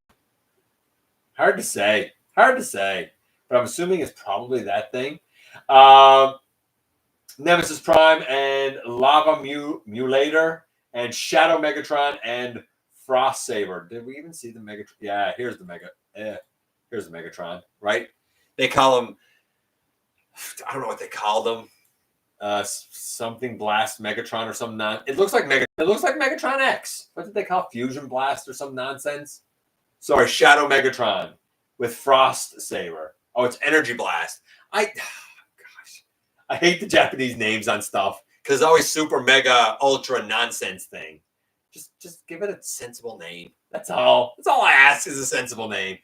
Hard to say, but I'm assuming it's probably that thing. Nemesis Prime and Lava Mulator and Shadow Megatron and Frost Saber. Did we even see the Megatron? Yeah, here's the Megatron, right? They call him, I don't know what they called him. Something Blast Megatron or some it looks like Megatron X. What did they call Fusion Blast or some nonsense? Sorry, Shadow Megatron with Frost Saber. Oh, it's Energy Blast. I hate the Japanese names on stuff because it's always super mega ultra nonsense thing. Just give it a sensible name. That's all. That's all I ask is a sensible name.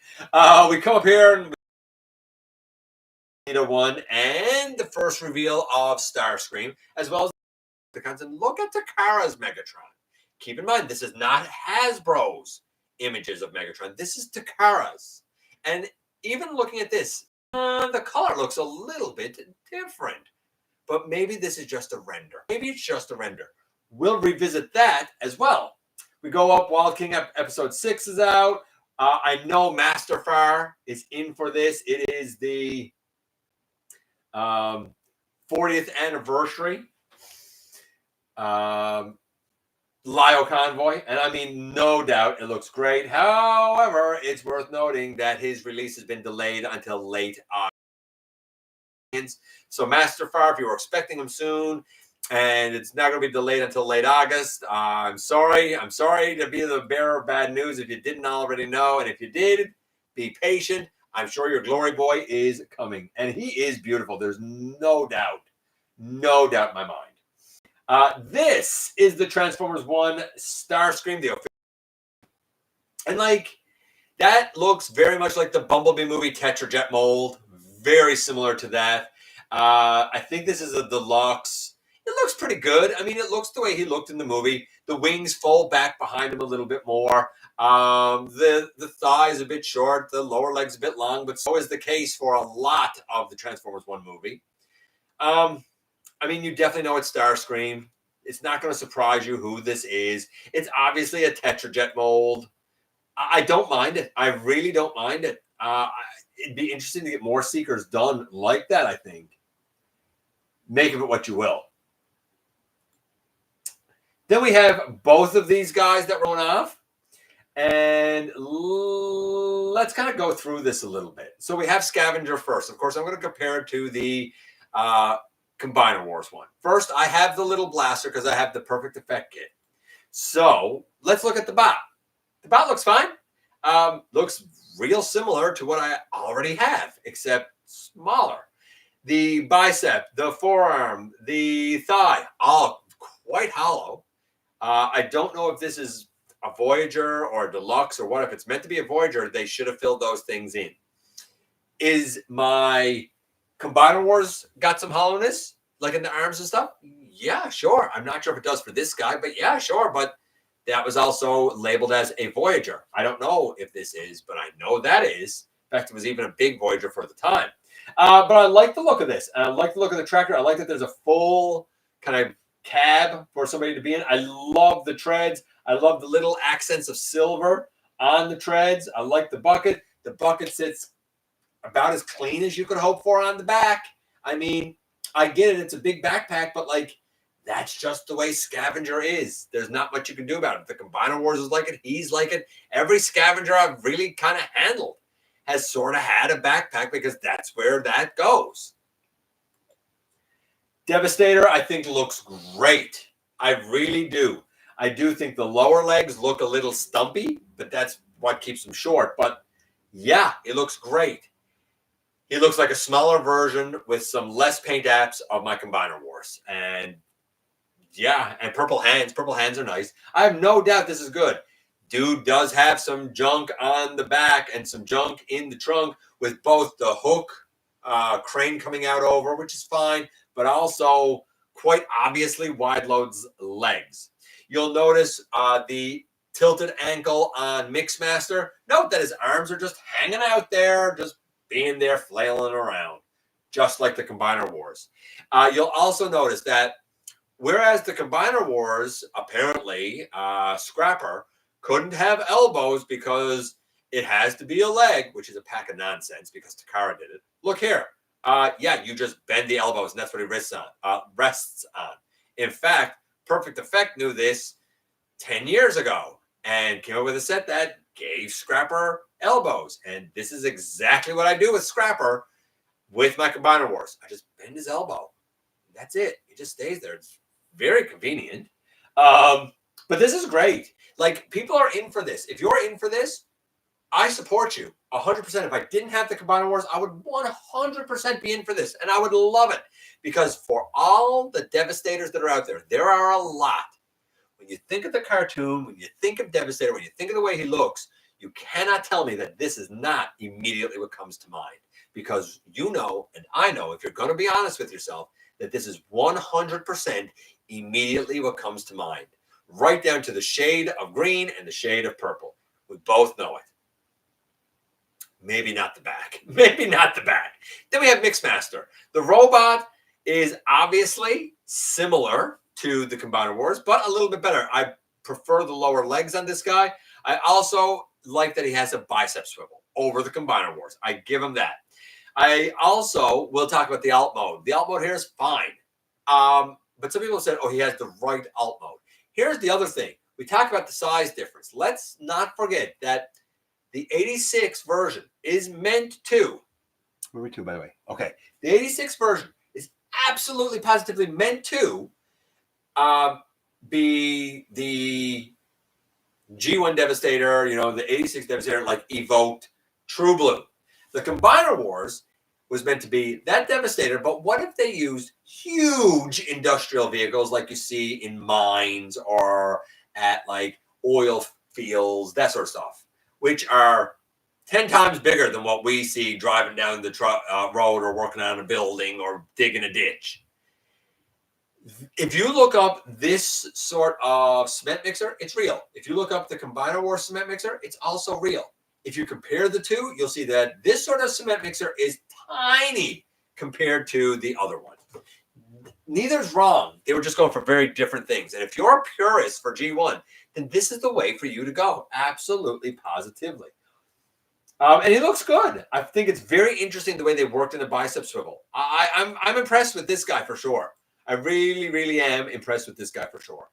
We come up here and one and the first reveal of Starscream, as well as the content. Look at Takara's Megatron. Keep in mind, this is not Hasbro's images of Megatron. This is Takara's. And even looking at this, the color looks a little bit different. But maybe this is just a render. Maybe it's just a render. We'll revisit that as well. We go up. Wild King episode 6 is out. I know Masterfire is in for this. It is the 40th anniversary Lio Convoy, and I mean, no doubt it looks great. However, it's worth noting that his release has been delayed until late August. So Masterfire, if you were expecting him soon, and it's not going to be delayed until late August, I'm sorry to be the bearer of bad news if you didn't already know, and if you did, be patient. I'm sure your Glory Boy is coming, and he is beautiful. There's no doubt in my mind. This is the Transformers 1 Starscream, the official. And like, that looks very much like the Bumblebee movie Tetrajet mold. Very similar to that. I think this is a deluxe. It looks pretty good. I mean, it looks the way he looked in the movie. The wings fold back behind him a little bit more. The thigh is a bit short. The lower leg's a bit long, but so is the case for a lot of the Transformers 1 movie. I mean, you definitely know it's Starscream. It's not going to surprise you who this is. It's obviously a Tetrajet mold. I don't mind it. I really don't mind it. It'd be interesting to get more Seekers done like that, I think. Make of it what you will. Then we have both of these guys that run off. And let's kind of go through this a little bit. So we have Scavenger first. Of course, I'm going to compare it to the Combiner Wars one. First, I have the little blaster because I have the Perfect Effect kit. So let's look at the bot. The bot looks fine. Looks real similar to what I already have, except smaller. The bicep, the forearm, the thigh, all quite hollow. I don't know if this is a Voyager or a Deluxe or what. If it's meant to be a Voyager, they should have filled those things in. Is my Combiner Wars got some hollowness, like in the arms and stuff? Yeah, sure. I'm not sure if it does for this guy, but yeah, sure. But that was also labeled as a Voyager. I don't know if this is, but I know that is. In fact, it was even a big Voyager for the time. But I like the look of this. I like the look of the tractor. I like that there's a full kind of cab for somebody to be in. I love the treads. I love the little accents of silver on the treads. I like the bucket. The bucket sits about as clean as you could hope for on the back. I mean, I get it. It's a big backpack, but like, that's just the way Scavenger is. There's not much you can do about it. The Combiner Wars is like it. He's like it. Every Scavenger I've really kind of handled has sort of had a backpack because that's where that goes. Devastator, I think, looks great. I really do. I do think the lower legs look a little stumpy, but that's what keeps them short. But yeah, it looks great. He looks like a smaller version with some less paint apps of my Combiner Wars. And yeah, and purple hands. Purple hands are nice. I have no doubt this is good. Dude does have some junk on the back and some junk in the trunk with both the hook crane coming out over, which is fine, but also quite obviously wide loads legs. You'll notice the tilted ankle on Mixmaster. Note that his arms are just hanging out there, just being there, flailing around, just like the Combiner Wars. You'll also notice that whereas the Combiner Wars, apparently, Scrapper, couldn't have elbows because it has to be a leg, which is a pack of nonsense because Takara did it. Look here. Yeah, you just bend the elbows, and that's what he rests on. In fact, Perfect Effect knew this 10 years ago and came up with a set that gave Scrapper elbows. And this is exactly what I do with Scrapper with my Combiner Wars. I just bend his elbow. That's it. It just stays there. It's very convenient. But this is great. Like, people are in for this. If you're in for this, I support you 100%. If I didn't have the Combiner Wars, I would 100% be in for this. And I would love it. Because for all the Devastators that are out there, there are a lot. When you think of the cartoon, when you think of Devastator, when you think of the way he looks, you cannot tell me that this is not immediately what comes to mind. Because you know, and I know, if you're going to be honest with yourself, that this is 100% immediately what comes to mind. Right down to the shade of green and the shade of purple. We both know it. Maybe not the back. Maybe not the back. Then we have Mixmaster. The robot is obviously similar to the Combiner Wars, but a little bit better. I prefer the lower legs on this guy. I also like that he has a bicep swivel over the Combiner Wars. I give him that. I also will talk about the alt mode. The alt mode here is fine. But some people said, oh, he has the right alt mode. Here's the other thing. We talk about the size difference. Let's not forget that the 86 version is meant to. Where are we to, by the way? Okay. The 86 version is absolutely positively meant to be the G1 Devastator, you know, the 86 Devastator, like evoked True Blue. The Combiner Wars was meant to be that Devastator, but what if they used huge industrial vehicles like you see in mines or at like oil fields, that sort of stuff, which are 10 times bigger than what we see driving down the road or working on a building or digging a ditch. If you look up this sort of cement mixer, it's real. If you look up the Combiner Wars cement mixer, it's also real. If you compare the two, you'll see that this sort of cement mixer is tiny compared to the other one. Neither's wrong. They were just going for very different things. And if you're a purist for G1, then this is the way for you to go. Absolutely, positively. And he looks good. I think it's very interesting the way they worked in the bicep swivel. I'm impressed with this guy for sure. I really, really am impressed with this guy for sure.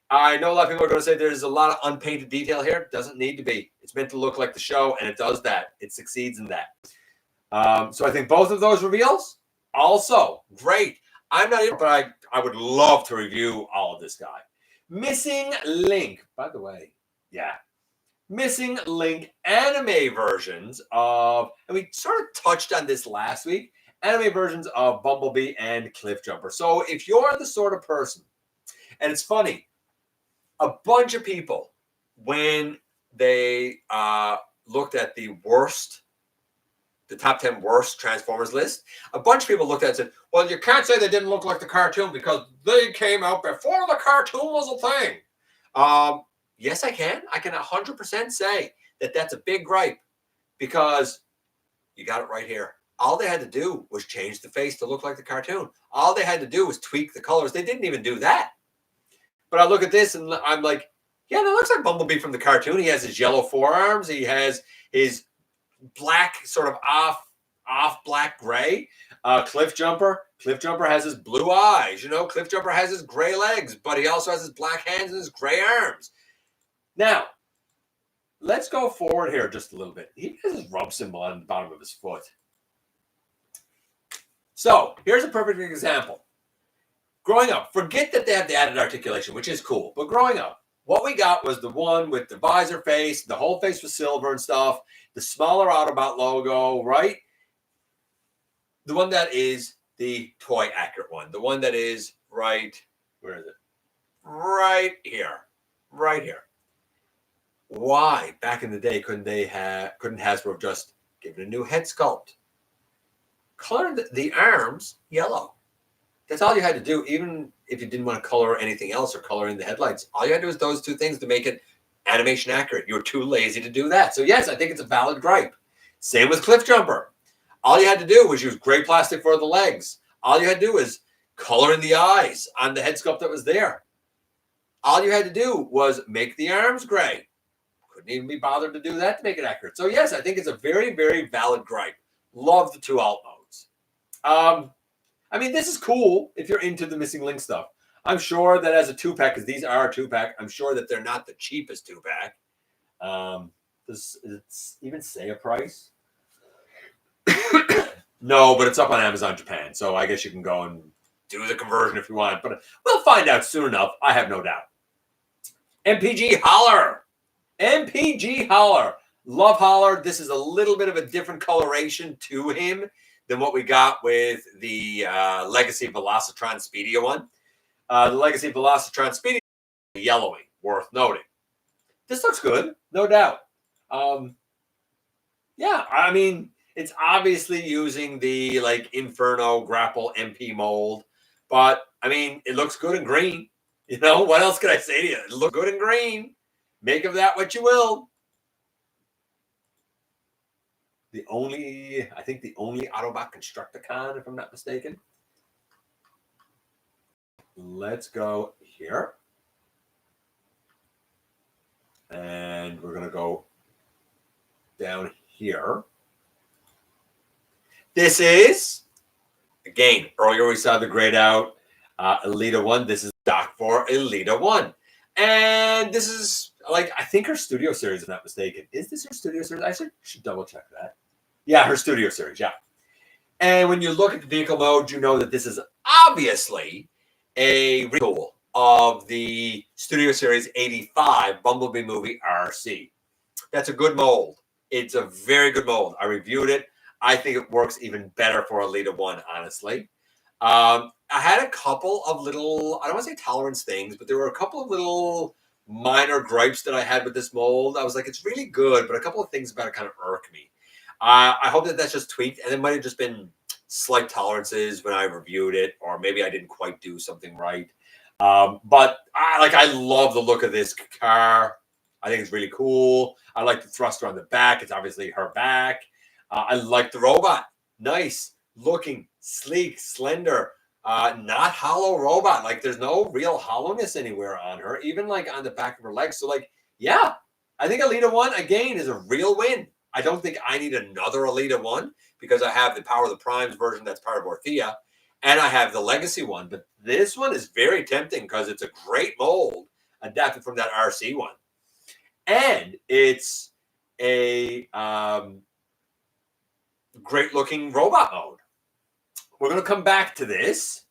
I know a lot of people are going to say there's a lot of unpainted detail here. It doesn't need to be. It's meant to look like the show, and it does that. It succeeds in that. So I think both of those reveals, also great. I'm not even, but I would love to review all of this guy. Missing Link, by the way, yeah. Missing Link anime versions of, and we sort of touched on this last week, anime versions of Bumblebee and Cliffjumper. So if you're the sort of person, and it's funny, a bunch of people, when they looked at the top 10 worst Transformers list, a bunch of people looked at it and said, well, you can't say they didn't look like the cartoon because they came out before the cartoon was a thing. Yes, I can. I can 100% say that that's a big gripe because you got it right here. All they had to do was change the face to look like the cartoon. All they had to do was tweak the colors. They didn't even do that. But I look at this and I'm like, yeah, that looks like Bumblebee from the cartoon. He has his yellow forearms. He has his black, sort of off black gray. Cliffjumper has his blue eyes. You know, Cliffjumper has his gray legs, but he also has his black hands and his gray arms. Now, let's go forward here just a little bit. He has his rub symbol on the bottom of his foot. So here's a perfect example. Growing up, forget that they have the added articulation, which is cool. But growing up, what we got was the one with the visor face, the whole face was silver and stuff, the smaller Autobot logo, right? The one that is the toy accurate one. The one that is right, where is it? Right here. Right here. Why, back in the day, couldn't Hasbro just give it a new head sculpt? Color the arms yellow. That's all you had to do, even if you didn't want to color anything else or color in the headlights. All you had to do was those two things to make it animation accurate. You were too lazy to do that. So yes, I think it's a valid gripe. Same with Cliffjumper. All you had to do was use gray plastic for the legs. All you had to do was color in the eyes on the head sculpt that was there. All you had to do was make the arms gray. Couldn't even be bothered to do that to make it accurate. So yes, I think it's a very, very valid gripe. Love the two alt modes. I mean, this is cool if you're into the Missing Link stuff. I'm sure that as a 2-pack, because these are a 2-pack, I'm sure that they're not the cheapest 2-pack. Does it even say a price? No, but it's up on Amazon Japan, so I guess you can go and do the conversion if you want. But we'll find out soon enough, I have no doubt. MPG Holler. MPG Holler. Love Holler. This is a little bit of a different coloration to him than what we got with the Legacy Velocitron Speedia one. The Legacy Velocitron Speedia yellowing, worth noting. This looks good, no doubt. Yeah, I mean, it's obviously using the like Inferno Grapple MP mold, but I mean, it looks good in green. You know, what else can I say to you? It looks good in green. Make of that what you will. I think the only Autobot Constructicon, if I'm not mistaken. Let's go here. And we're going to go down here. This is, again, earlier we saw the grayed out Elita 1. This is stock for Elita 1. And this is, like, I think her Studio Series, if I'm not mistaken. Is this her Studio Series? I should double check that. Yeah, her Studio Series, yeah. And when you look at the vehicle mode, you know that this is obviously a retool of the Studio Series 85 Bumblebee movie RC. That's a good mold. It's a very good mold. I reviewed it. I think it works even better for Elita 1, honestly. I had a couple of little, I don't want to say tolerance things, but there were a couple of little minor gripes that I had with this mold. I was like, it's really good, but a couple of things about it kind of irk me. I hope that that's just tweaked, and it might have just been slight tolerances when I reviewed it, or maybe I didn't quite do something right. But I love the look of this car. I think it's really cool. I like the thruster on the back. It's obviously her back. I like the robot. Nice looking, sleek, slender, not hollow robot. Like there's no real hollowness anywhere on her, even like on the back of her legs. So like, yeah, I think Elita 1 again is a real win. I don't think I need another Elita 1 because I have the Power of the Primes version that's part of Orthea, and I have the Legacy one. But this one is very tempting because it's a great mold adapted from that RC one. And it's a great looking robot mode. We're going to come back to this.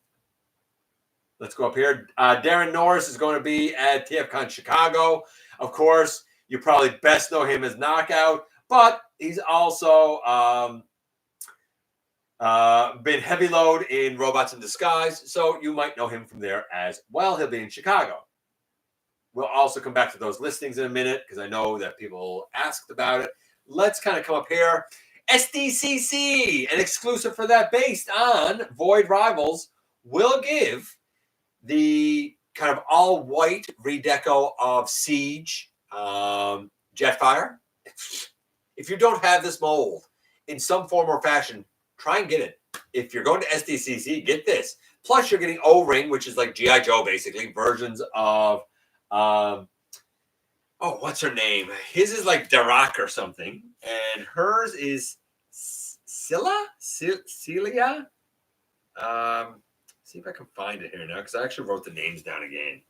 Let's go up here. Darren Norris is going to be at TFCon Chicago. Of course, you probably best know him as Knockout, but he's also been heavy load in Robots in Disguise, so you might know him from there as well. He'll be in Chicago. We'll also come back to those listings in a minute because I know that people asked about it. Let's kind of come up here. SDCC, an exclusive for that based on Void Rivals, will give the kind of all-white redeco of Siege Jetfire. If you don't have this mold in some form or fashion, try and get it. If you're going to SDCC, get this. Plus, you're getting O-Ring, which is like G.I. Joe, basically, versions of what's her name? His is like Darak or something, and hers is Celia. See if I can find it here now, because I actually wrote the names down again.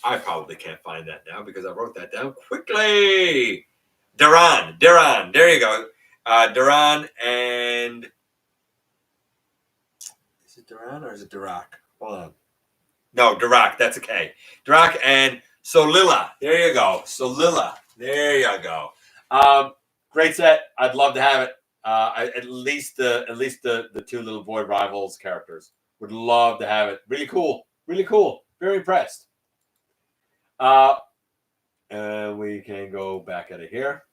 I probably can't find that now because I wrote that down quickly. Duran. There you go. Duran and is it Duran or is it Darak? Hold on. No, Darak. That's okay. Darak and Solila. There you go. Solila. There you go. Great set. I'd love to have it. At least the two little Void Rivals characters. Would love to have it. Really cool. Really cool. Very impressed. And we can go back at it here.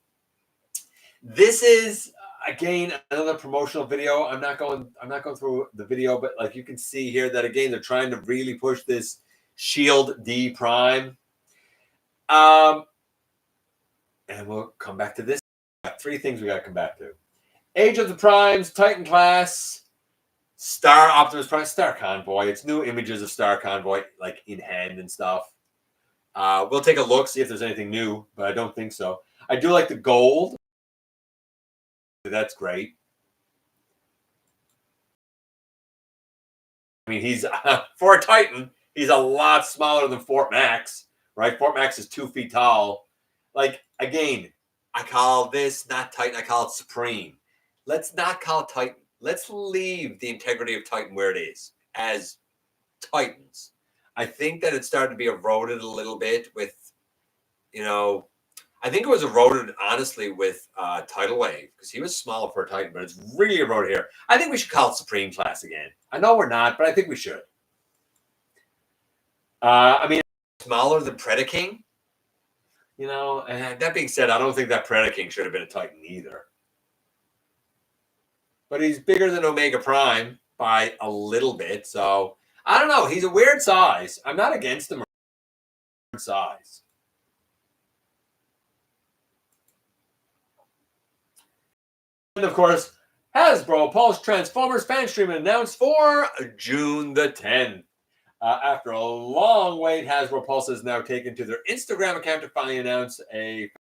This is again another promotional video. I'm not going through the video, but like you can see here that again they're trying to really push this Shield D Prime. And we'll come back to this. Three things we got to come back to: Age of the Primes, Titan class, Star Optimus Prime, Star Convoy. It's new images of Star Convoy, like in hand and stuff. We'll take a look, see if there's anything new, but I don't think so. I do like the gold. That's great. I mean, he's for a Titan, he's a lot smaller than Fort Max, right? Fort Max is 2 feet tall. Like, again, I call this not Titan, I call it Supreme. Let's not call it Titan. Let's leave the integrity of Titan where it is, as Titans. I think that it's starting to be eroded a little bit with, I think it was eroded, honestly, with Tidal Wave, because he was smaller for a Titan, but it's really eroded here. I think we should call it Supreme Class again. I know we're not, but I think we should. I mean, smaller than Predaking. And that being said, I don't think that Predaking should have been a Titan either. But he's bigger than Omega Prime by a little bit, so I don't know. He's a weird size. I'm not against him. Size. And of course, Hasbro Pulse Transformers fan stream announced for June the 10th. After a long wait, Hasbro Pulse has now taken to their Instagram account to finally announce a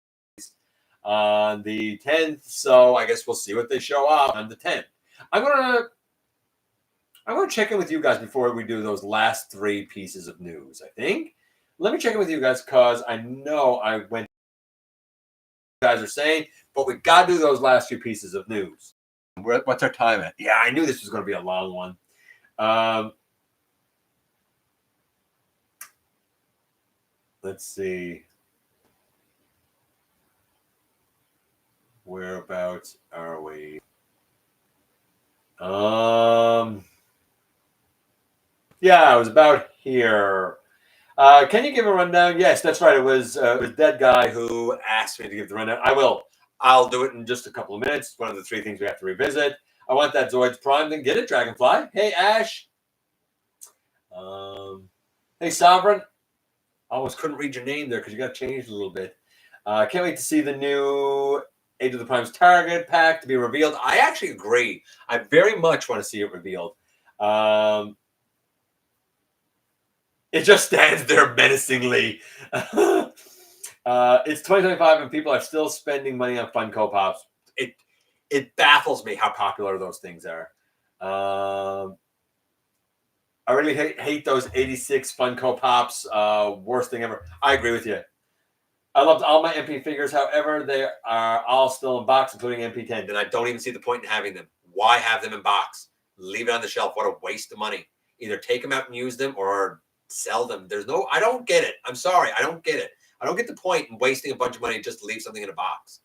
on the 10th. So I guess we'll see what they show off on the 10th. I'm gonna check in with you guys before we do those last three pieces of news. I think. Let me check in with you guys because I know I went. You guys are saying, but we got to do those last few pieces of news. What's our time at? Yeah, I knew this was going to be a long one. Let's see. Whereabouts are we? Yeah, I was about here. Can you give a rundown? Yes, that's right. It was Dead Guy who asked me to give the rundown. I will. I'll do it in just a couple of minutes. It's one of the three things we have to revisit. I want that Zoids Prime. Then get it, Dragonfly. Hey, Ash. Hey, Sovereign. I almost couldn't read your name there because you got changed a little bit. Can't wait to see the new Age of the Prime's Target pack to be revealed. I actually agree. I very much want to see it revealed. It just stands there menacingly. It's 2025 and people are still spending money on Funko Pops. It baffles me how popular those things are. I really hate those 86 Funko Pops. Worst thing ever. I agree with you. I loved all my MP figures. However, they are all still in box, including MP10. And I don't even see the point in having them. Why have them in box? Leave it on the shelf. What a waste of money. either take them out and use them or sell them. I don't get it. I'm sorry. I don't get it. I don't get the point in wasting a bunch of money just to leave something in a box.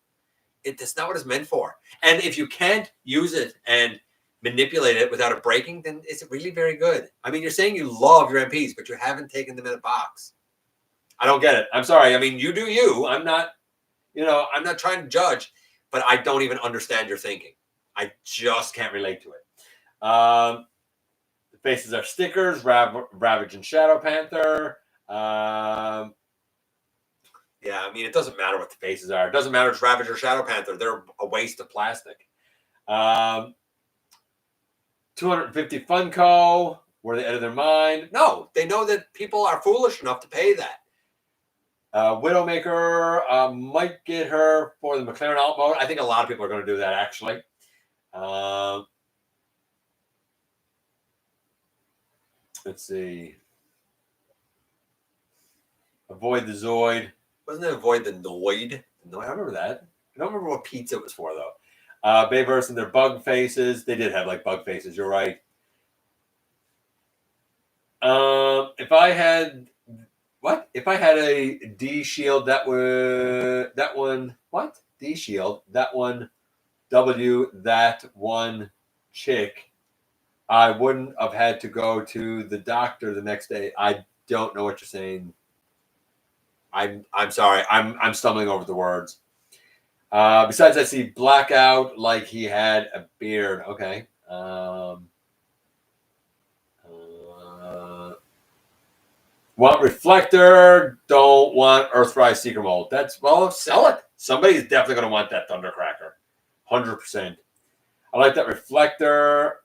That's not what it's meant for. And if you can't use it and manipulate it without it breaking, then is it really very good? I mean, you're saying you love your MPs, but you haven't taken them in a box. I don't get it. I'm sorry. I mean, you do you. I'm not trying to judge, but I don't even understand your thinking. I just can't relate to it. The faces are stickers, Ravage and Shadow Panther. Yeah, I mean, it doesn't matter what the faces are. It doesn't matter if it's Ravage or Shadow Panther. They're a waste of plastic. 250 Funko. Were they out of their mind? No, they know that people are foolish enough to pay that. Widowmaker might get her for the McLaren alt mode. I think a lot of people are going to do that, actually. Let's see. Avoid the Zoid. Wasn't it Avoid the Noid? No, I remember that. I don't remember what pizza was for, though. Bayverse and their bug faces. They did have, like, bug faces. You're right. If I had... What? If I had a D shield, that one. What? D shield, that one. W, that one chick. I wouldn't have had to go to the doctor the next day. I don't know what you're saying. I'm sorry. I'm stumbling over the words. Besides, I see Blackout like he had a beard. Okay. Want Reflector, don't want Earthrise Seeker Mold. Sell it. Somebody's definitely going to want that Thundercracker. 100%. I like that Reflector.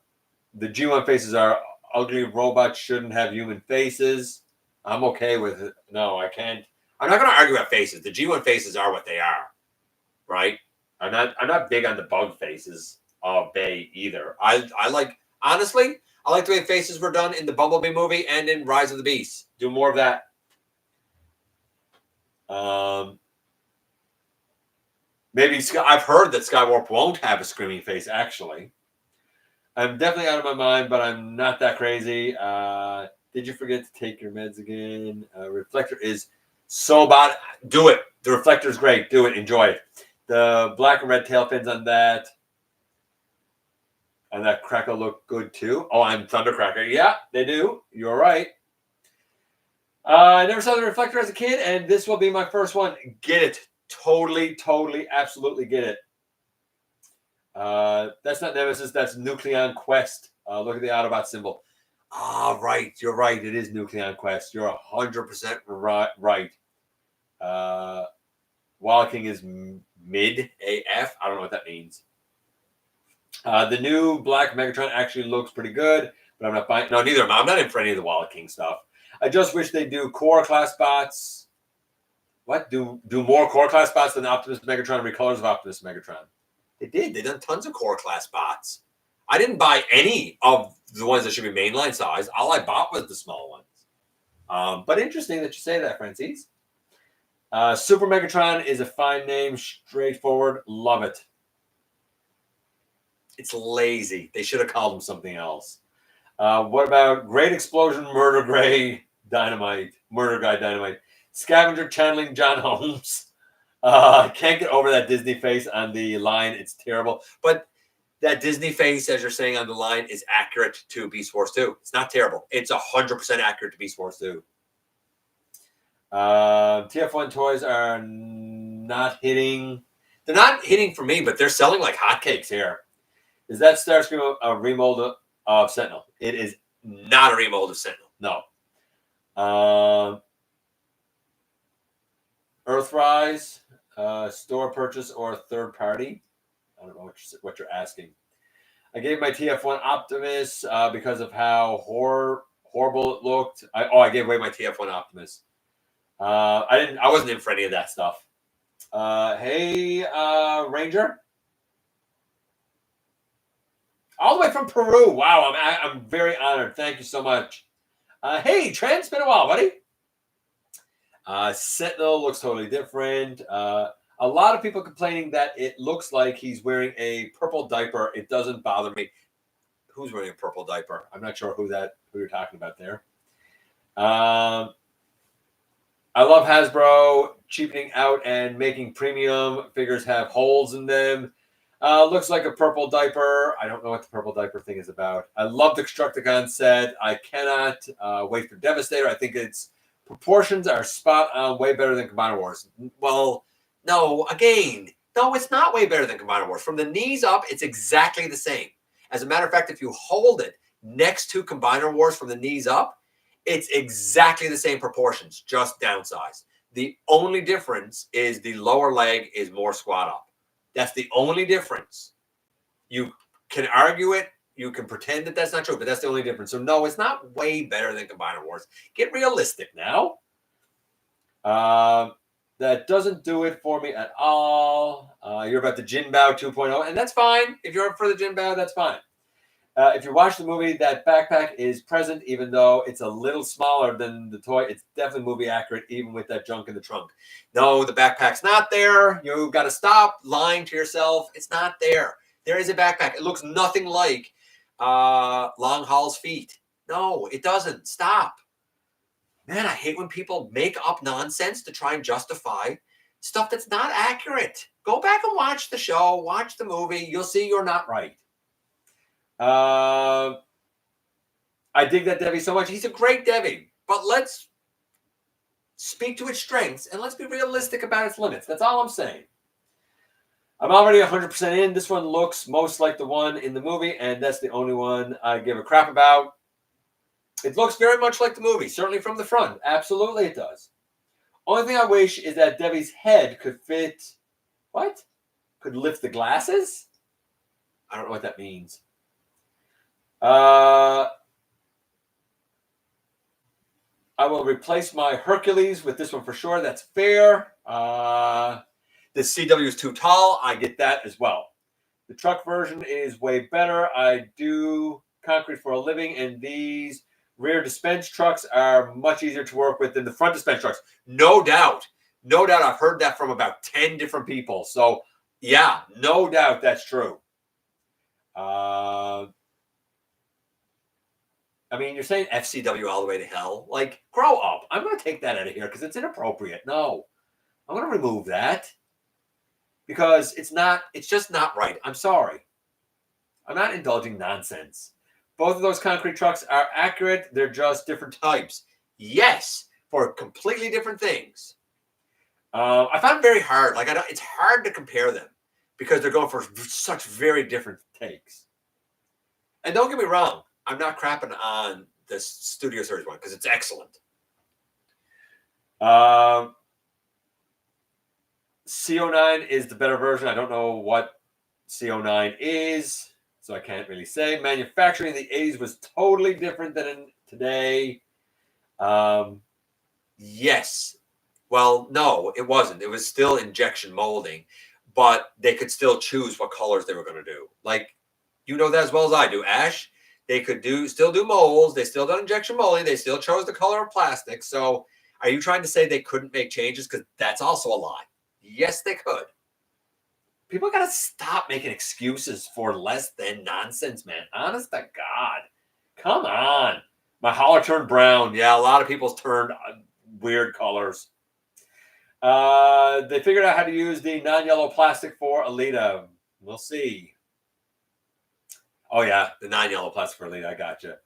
The G1 faces are ugly. Robots shouldn't have human faces. I'm okay with it. No, I can't. I'm not going to argue about faces. The G1 faces are what they are, right? I'm not big on the bug faces of Bay either. Honestly, I like the way faces were done in the Bumblebee movie and in Rise of the Beasts. Do more of that. Maybe I've heard that Skywarp won't have a screaming face, actually. I'm definitely out of my mind, but I'm not that crazy. Did you forget to take your meds again? Reflector is so bad. Do it. The Reflector is great. Do it. Enjoy it. The black and red tail fins on that. And that crackle look good too. Oh, I'm Thundercracker. Yeah, they do. You're right. I never saw the Reflector as a kid, and this will be my first one. Get it. Totally, absolutely get it. That's not Nemesis. That's Nucleon Quest. Look at the Autobot symbol. Right. You're right. It is Nucleon Quest. You're 100% right. Wild King is mid AF. I don't know what that means. The new Black Megatron actually looks pretty good, but I'm not buying. No, neither am I. I'm not in for any of the Wild King stuff. I just wish they do core class bots. What? Do more core class bots than Optimus Megatron recolors of Optimus Megatron? They did. They done tons of core class bots. I didn't buy any of the ones that should be mainline size. All I bought was the small ones. But interesting that you say that, Francis. Super Megatron is a fine name. Straightforward. Love it. It's lazy. They should have called him something else. What about Great Explosion, Murder Guy Dynamite, Scavenger channeling John Holmes. Can't get over that Disney face on the line. It's terrible. But that Disney face, as you're saying on the line, is accurate to Beast Wars 2. It's not terrible. It's 100% accurate to Beast Wars 2. TF1 toys are not hitting. They're not hitting for me, but they're selling like hotcakes here. Is that Starscream a remold of Sentinel? It is not a remold of Sentinel. No. Earthrise, store purchase or third party? I don't know what you're asking. I gave my TF1 Optimus because of how horrible it looked. I gave away my TF1 Optimus. I wasn't in for any of that stuff. Hey, Ranger. All the way from Peru. Wow, I'm very honored. Thank you so much. Hey, Trent, it's been a while, buddy. Sentinel looks totally different. A lot of people complaining that it looks like he's wearing a purple diaper. It doesn't bother me. who's wearing a purple diaper? I'm not sure who you're talking about there. I love Hasbro cheapening out and making premium figures have holes in them. Looks like a purple diaper. I don't know what the purple diaper thing is about. I love the Constructicon set. I cannot wait for Devastator. I think its proportions are spot on, way better than Combiner Wars. Well, no, again, no, it's not way better than Combiner Wars. From the knees up, it's exactly the same. As a matter of fact, if you hold it next to Combiner Wars from the knees up, it's exactly the same proportions, just downsized. The only difference is the lower leg is more squat up. That's the only difference. You can argue it. You can pretend that that's not true, but that's the only difference. So, no, it's not way better than Combiner Wars. Get realistic now. That doesn't do it for me at all. You're about the Jinbao 2.0, and that's fine. If you're up for the Jinbao, that's fine. If you watch the movie, that backpack is present, even though it's a little smaller than the toy. It's definitely movie accurate, even with that junk in the trunk. No, the backpack's not there. You've got to stop lying to yourself. It's not there. There is a backpack. It looks nothing like Long Haul's feet. No, it doesn't. Stop. Man, I hate when people make up nonsense to try and justify stuff that's not accurate. Go back and watch the show. Watch the movie. You'll see you're not right. I dig that Debbie so much. He's a great Debbie, but let's speak to its strengths and let's be realistic about its limits. That's all I'm saying. I'm already 100% in. This one looks most like the one in the movie, and that's the only one I give a crap about. It looks very much like the movie, certainly from the front. Absolutely it does. Only thing I wish is that Debbie's head could fit, what? Could lift the glasses? I don't know what that means. I will replace my Hercules with this one for sure. That's fair. The CW is too tall. I get that as well. The truck version is way better. I do concrete for a living, and these rear dispense trucks are much easier to work with than the front dispense trucks. No doubt. No doubt. I've heard that from about 10 different people. So, yeah, no doubt that's true. I mean, you're saying FCW all the way to hell. Like, grow up. I'm going to take that out of here because it's inappropriate. No. I'm going to remove that because it's just not right. I'm sorry. I'm not indulging nonsense. Both of those concrete trucks are accurate. They're just different types. Yes, for completely different things. I found it very hard. Like, it's hard to compare them because they're going for such very different takes. And don't get me wrong. I'm not crapping on the Studio Series one because it's excellent. CO9 is the better version. I don't know what CO9 is, so I can't really say. Manufacturing in the 80s was totally different than in today. Yes. Well, no, it wasn't. It was still injection molding, but they could still choose what colors they were going to do. Like, you know that as well as I do, Ash. They could still do molds. They still done injection molding. They still chose the color of plastic. So are you trying to say they couldn't make changes? Because that's also a lie. Yes, they could. People got to stop making excuses for less than nonsense, man. Honest to God. Come on. My holler turned brown. Yeah, a lot of people's turned weird colors. They figured out how to use the non-yellow plastic for Alita. We'll see. Oh, yeah, the non-yellow plastic for Alita. I gotcha.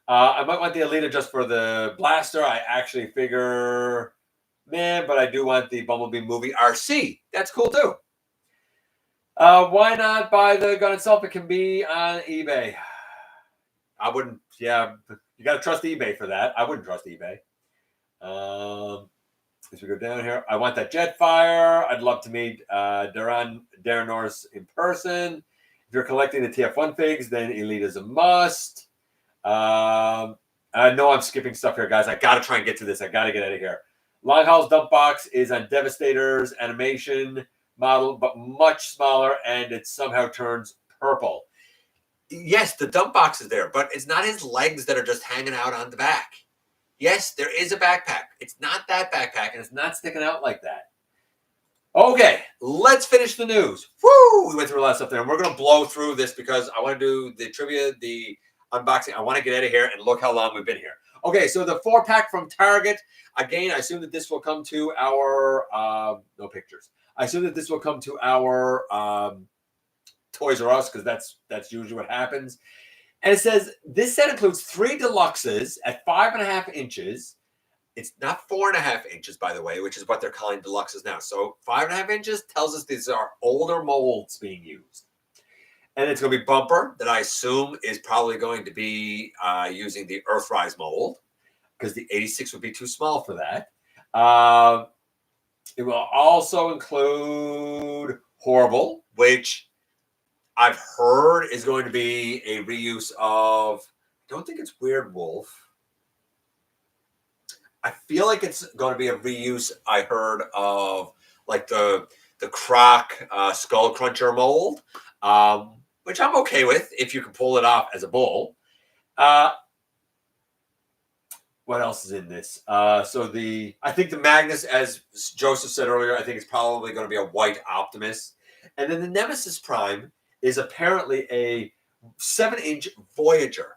I might want the Alita just for the blaster. I actually figure, man, but I do want the Bumblebee movie RC. That's cool, too. Why not buy the gun itself? It can be on eBay. I wouldn't, yeah, you got to trust eBay for that. I wouldn't trust eBay. As we go down here, I want that Jetfire. I'd love to meet Darren Norris in person. If you're collecting the TF1 figs, then Elite is a must. I know I'm skipping stuff here, guys. I got to try and get to this. I got to get out of here. Long Haul's dump box is on Devastator's animation model, but much smaller, and it somehow turns purple. Yes, the dump box is there, but it's not his legs that are just hanging out on the back. Yes, there is a backpack. It's not that backpack, and it's not sticking out like that. Okay, let's finish the news. Woo! We went through a lot of stuff there, and we're going to blow through this because I want to do the trivia, the unboxing. I want to get out of here and look how long we've been here. Okay, so the 4-pack from Target. Again, I assume that this will come to our no pictures. I assume that this will come to our Toys R Us because that's usually what happens. And it says this set includes 3 deluxes at 5.5 inches. It's not 4.5 inches, by the way, which is what they're calling deluxes now. So 5.5 inches tells us these are older molds being used. And it's going to be bumper that I assume is probably going to be using the Earthrise mold because the 86 would be too small for that. It will also include Horrible, which I've heard is going to be a reuse of, I don't think it's Weird Wolf. I feel like it's going to be a reuse, I heard, of like the Croc Skull Cruncher mold, which I'm okay with if you can pull it off as a bull. What else is in this? I think the Magnus, as Joseph said earlier, I think it's probably going to be a white Optimus. And then the Nemesis Prime is apparently a 7-inch Voyager.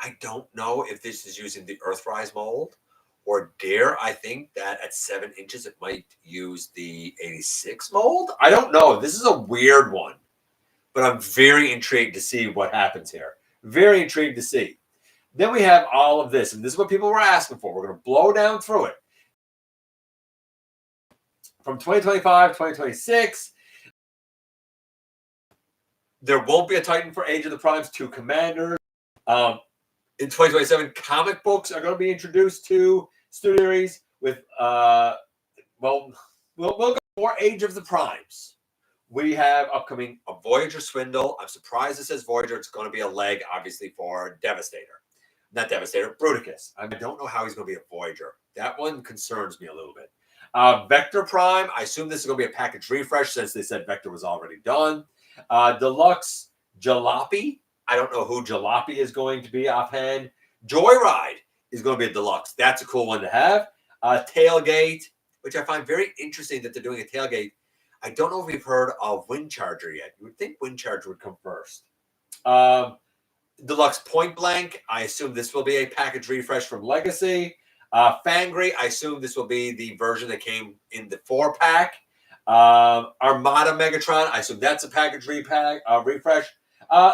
I don't know if this is using the Earthrise mold, or dare I think that at 7 inches it might use the 86 mold. I don't know. This is a weird one, but I'm very intrigued to see what happens here. Very intrigued to see. Then we have all of this, and this is what people were asking for. We're going to blow down through it. From 2025, 2026, there won't be a Titan for Age of the Primes 2 Commanders. In 2027, comic books are going to be introduced to series with, we'll go for Age of the Primes. We have upcoming a Voyager Swindle. I'm surprised it says Voyager. It's going to be a leg, obviously, for Devastator. Not Devastator, Bruticus. I don't know how he's going to be a Voyager. That one concerns me a little bit. Vector Prime. I assume this is going to be a package refresh since they said Vector was already done. Deluxe Jalopy. I don't know who Jalopy is going to be offhand. Joyride is going to be a deluxe. That's a cool one to have. Tailgate, which I find very interesting that they're doing a tailgate. I don't know if we've heard of Windcharger yet. You would think Windcharger would come first. Deluxe Point Blank. I assume this will be a package refresh from Legacy. Fangry. I assume this will be the version that came in the 4-pack. Armada Megatron. I assume that's a package refresh.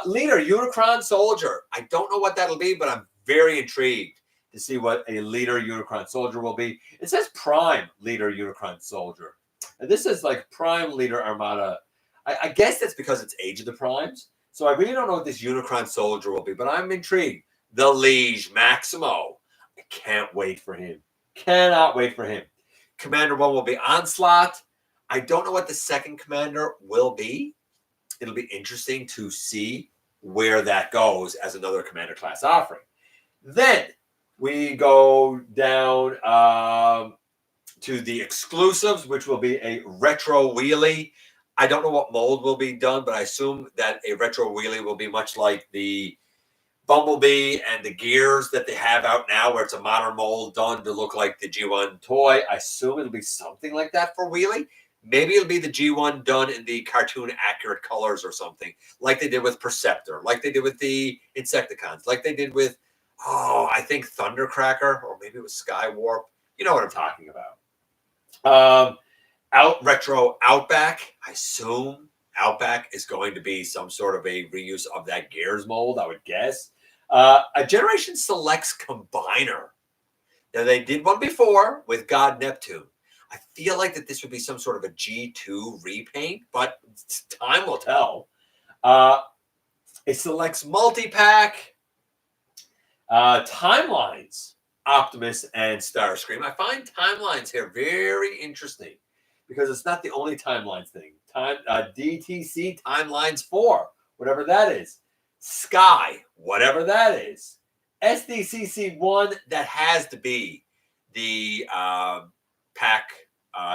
Leader Unicron Soldier. I don't know what that'll be, but I'm very intrigued to see what a Leader Unicron Soldier will be. It says Prime Leader Unicron Soldier. And this is like Prime Leader Armada. I guess that's because it's Age of the Primes. So I really don't know what this Unicron Soldier will be, but I'm intrigued. The Liege Maximo. I can't wait for him. Cannot wait for him. Commander 1 will be Onslaught. I don't know what the second commander will be. It'll be interesting to see where that goes as another commander class offering. Then we go down to the exclusives, which will be a retro wheelie. I don't know what mold will be done, but I assume that a retro wheelie will be much like the Bumblebee and the Gears that they have out now, where it's a modern mold done to look like the G1 toy. I assume it'll be something like that for wheelie. Maybe it'll be the G1 done in the cartoon accurate colors or something, like they did with Perceptor, like they did with the Insecticons, like they did with, I think Thundercracker, or maybe it was Skywarp. You know what I'm talking about. Retro Outback. I assume Outback is going to be some sort of a reuse of that Gears mold, I would guess. A Generation Selects Combiner. Now, they did one before with God Neptune. I feel like that this would be some sort of a G2 repaint, but time will tell. It selects multi-pack, Timelines, Optimus, and Starscream. I find Timelines here very interesting because it's not the only Timelines thing. DTC Timelines 4, whatever that is. Sky, whatever that is. SDCC 1, that has to be the pack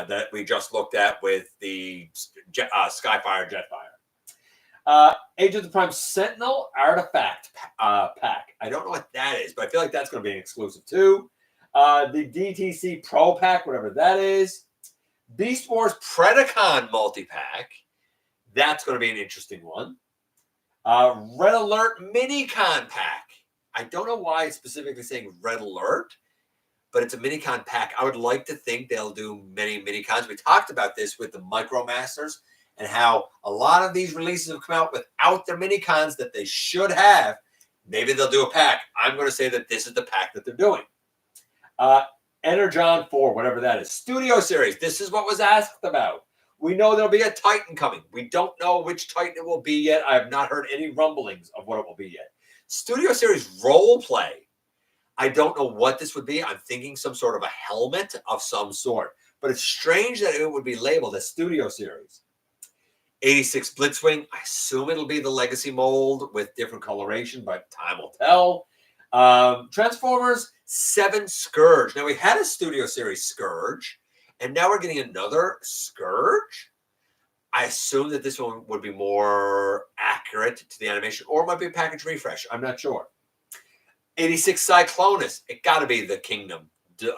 that we just looked at with the Skyfire Jetfire. Age of the Prime Sentinel Artifact pack. I don't know what that is, but I feel like that's going to be an exclusive too. The DTC Pro pack, whatever that is. Beast Wars Predacon multi-pack. That's going to be an interesting one. Red Alert Minicon pack. I don't know why it's specifically saying Red Alert, but it's a Minicon pack. I would like to think they'll do many Minicons. We talked about this with the Micromasters and how a lot of these releases have come out without their Minicons that they should have. Maybe they'll do a pack. I'm going to say that this is the pack that they're doing. Energon 4, whatever that is. Studio Series. This is what was asked about. We know there'll be a Titan coming. We don't know which Titan it will be yet. I have not heard any rumblings of what it will be yet. Studio Series role play. I don't know what this would be. I'm thinking some sort of a helmet of some sort. But it's strange that it would be labeled as Studio Series. 86 Blitzwing. I assume it'll be the Legacy mold with different coloration, but time will tell. Transformers 7 Scourge. Now, we had a Studio Series Scourge, and now we're getting another Scourge. I assume that this one would be more accurate to the animation, or it might be a package refresh. I'm not sure. 86 Cyclonus. It got to be the Kingdom,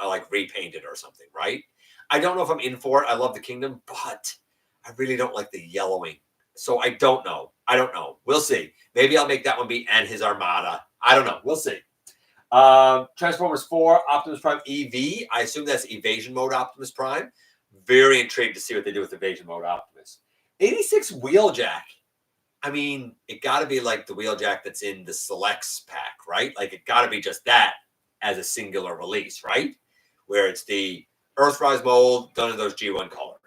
like repainted or something, right? I don't know if I'm in for it. I love the Kingdom, but I really don't like the yellowing. So I don't know. I don't know. We'll see. Maybe I'll make that one be and his Armada. I don't know. We'll see. Transformers 4, Optimus Prime EV. I assume that's Evasion Mode Optimus Prime. Very intrigued to see what they do with Evasion Mode Optimus. 86 Wheeljack. I mean, it got to be like the Wheeljack that's in the Selects pack, right? Like, it got to be just that as a singular release, right? Where it's the Earthrise mold done in those G1 colors.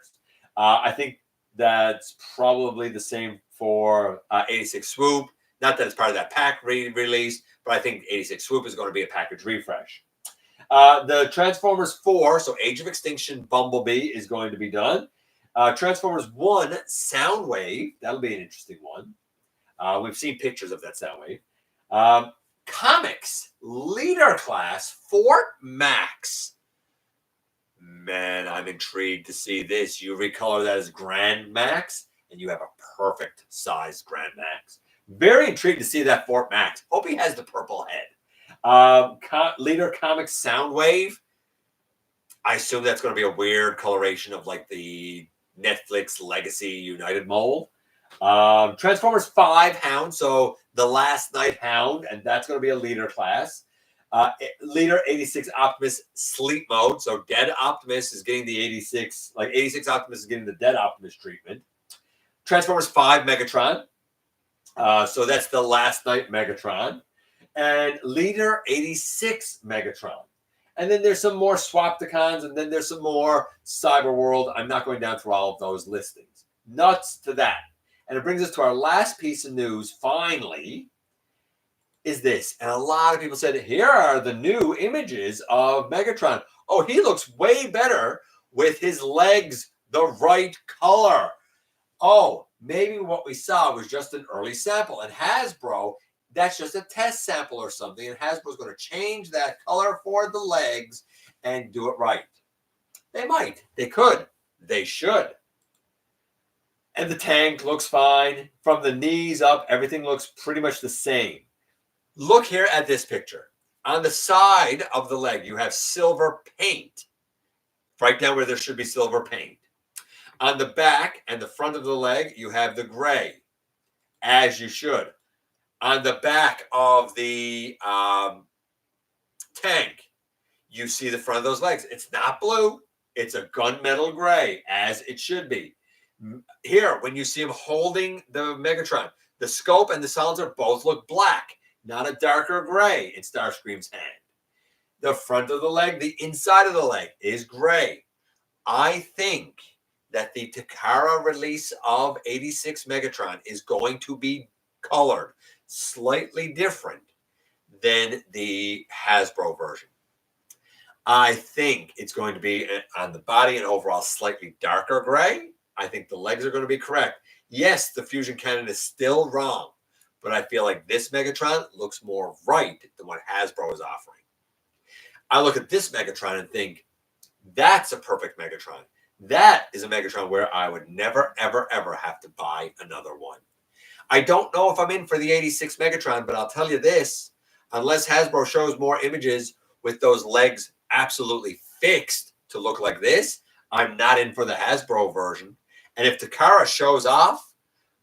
I think that's probably the same for 86 Swoop. Not that it's part of that pack release, but I think 86 Swoop is going to be a package refresh. The Transformers 4, so Age of Extinction Bumblebee is going to be done. Transformers 1 Soundwave, that'll be an interesting one. We've seen pictures of that Soundwave. Comics Leader Class Fort Max. Man, I'm intrigued to see this. You recolor that as Grand Max, and you have a perfect size Grand Max. Very intrigued to see that Fort Max. Hope he has the purple head. Leader Comics Soundwave. I assume that's going to be a weird coloration of like the Netflix Legacy United mold. Transformers 5 Hound, so the Last Night Hound, and that's going to be a leader class. Leader 86 Optimus Sleep Mode, so Dead Optimus is getting the 86, like 86 Optimus is getting the Dead Optimus treatment. Transformers 5 Megatron, so that's the Last Night Megatron. And Leader 86 Megatron. And then there's some more Swapticons, and then there's some more Cyberworld. I'm not going down through all of those listings. Nuts to that. And it brings us to our last piece of news, finally, is this. And a lot of people said, here are the new images of Megatron. Oh, he looks way better with his legs the right color. Oh, maybe what we saw was just an early sample. And Hasbro, that's just a test sample or something. And Hasbro's going to change that color for the legs and do it right. They might. They could. They should. And the tank looks fine. From the knees up, everything looks pretty much the same. Look here at this picture. On the side of the leg, you have silver paint. Right down where there should be silver paint. On the back and the front of the leg, you have the gray, as you should. On the back of the tank, you see the front of those legs. It's not blue. It's a gunmetal gray, as it should be. Here, when you see him holding the Megatron, the scope and the silencer both look black, not a darker gray in Starscream's hand. The front of the leg, the inside of the leg is gray. I think that the Takara release of 86 Megatron is going to be colored slightly different than the Hasbro version. I think it's going to be on the body and overall slightly darker gray. I think the legs are going to be correct. Yes, the fusion cannon is still wrong, but I feel like this Megatron looks more right than what Hasbro is offering. I look at this Megatron and think, that's a perfect Megatron. That is a Megatron where I would never, ever, ever have to buy another one. I don't know if I'm in for the 86 Megatron, but I'll tell you this, unless Hasbro shows more images with those legs absolutely fixed to look like this, I'm not in for the Hasbro version. And if Takara shows off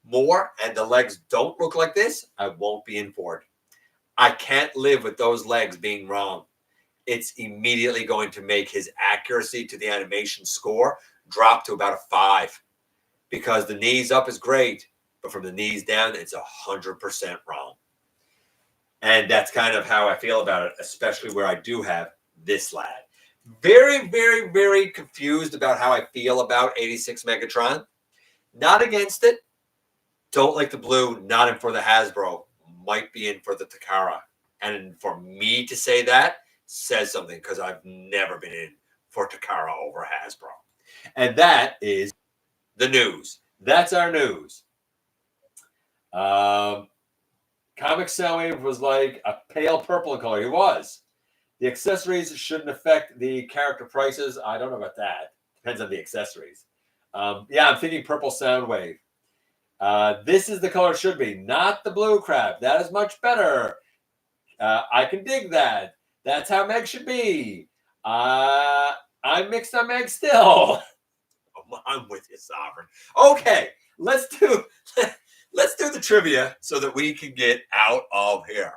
more and the legs don't look like this, I won't be in for it. I can't live with those legs being wrong. It's immediately going to make his accuracy to the animation score drop to about a 5, because the knees up is great, but from the knees down, it's 100% wrong. And that's kind of how I feel about it, especially where I do have this lad. Very, very, very confused about how I feel about 86 Megatron. Not against it. Don't like the blue. Not in for the Hasbro. Might be in for the Takara. And for me to say that says something, because I've never been in for Takara over Hasbro. And that is the news. That's our news. Comic Soundwave was like a pale purple in color. He was. The accessories shouldn't affect the character prices. I don't know about that. Depends on the accessories. Yeah, I'm thinking purple Soundwave. This is the color it should be, not the blue crap. That is much better. I can dig that. That's how Meg should be. I'm mixed on Meg still. I'm with you, Sovereign. Okay, let's do the trivia so that we can get out of here.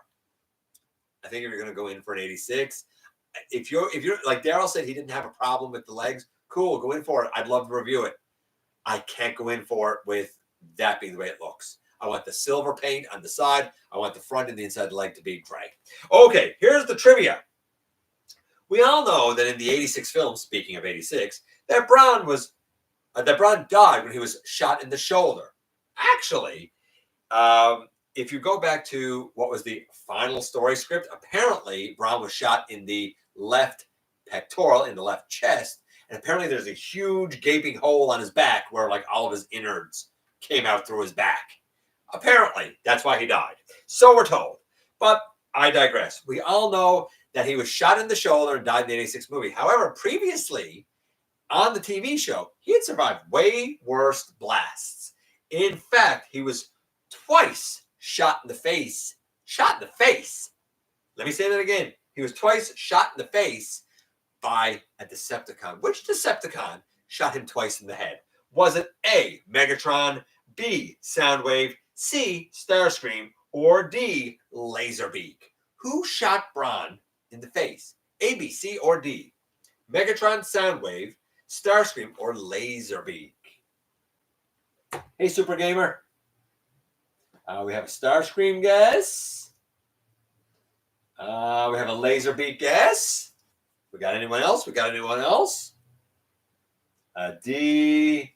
I think if you're going to go in for an 86, if you're like Daryl said, he didn't have a problem with the legs. Cool, go in for it. I'd love to review it. I can't go in for it with that being the way it looks. I want the silver paint on the side. I want the front and the inside leg to be gray. Okay, here's the trivia. We all know that in the 86 film, speaking of 86, that Braun died when he was shot in the shoulder. Actually, if you go back to what was the final story script, apparently Braun was shot in the left pectoral, in the left chest, and apparently there's a huge gaping hole on his back where like all of his innards came out through his back. Apparently, that's why he died. So we're told. But I digress. We all know that he was shot in the shoulder and died in the 86 movie. However, previously on the TV show, he had survived way worse blasts. In fact, he was twice shot in the face. Shot in the face. Let me say that again. He was twice shot in the face by a Decepticon. Which Decepticon shot him twice in the head? Was it A, Megatron, B, Soundwave, C, Starscream, or D, Laserbeak? Who shot Braun in the face? A, B, C, or D? Megatron, Soundwave, Starscream, or Laserbeak? Hey, Super Gamer. We have a Starscream guess. We have a Laserbeak guess. We got anyone else? D.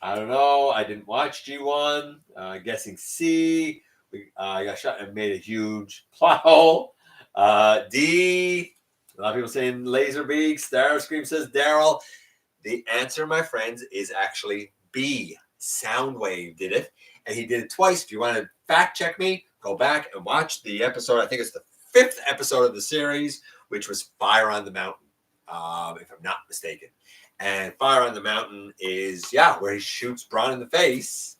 I don't know. I didn't watch G1. Guessing C. I got shot and made a huge plot hole. D. A lot of people saying Laserbeak. Starscream says Daryl. The answer, my friends, is actually B. Soundwave did it. And he did it twice. If you want to fact check me, go back and watch the episode. I think it's the 5th episode of the series, which was Fire on the Mountain, if I'm not mistaken. And Fire on the Mountain is, where he shoots Braun in the face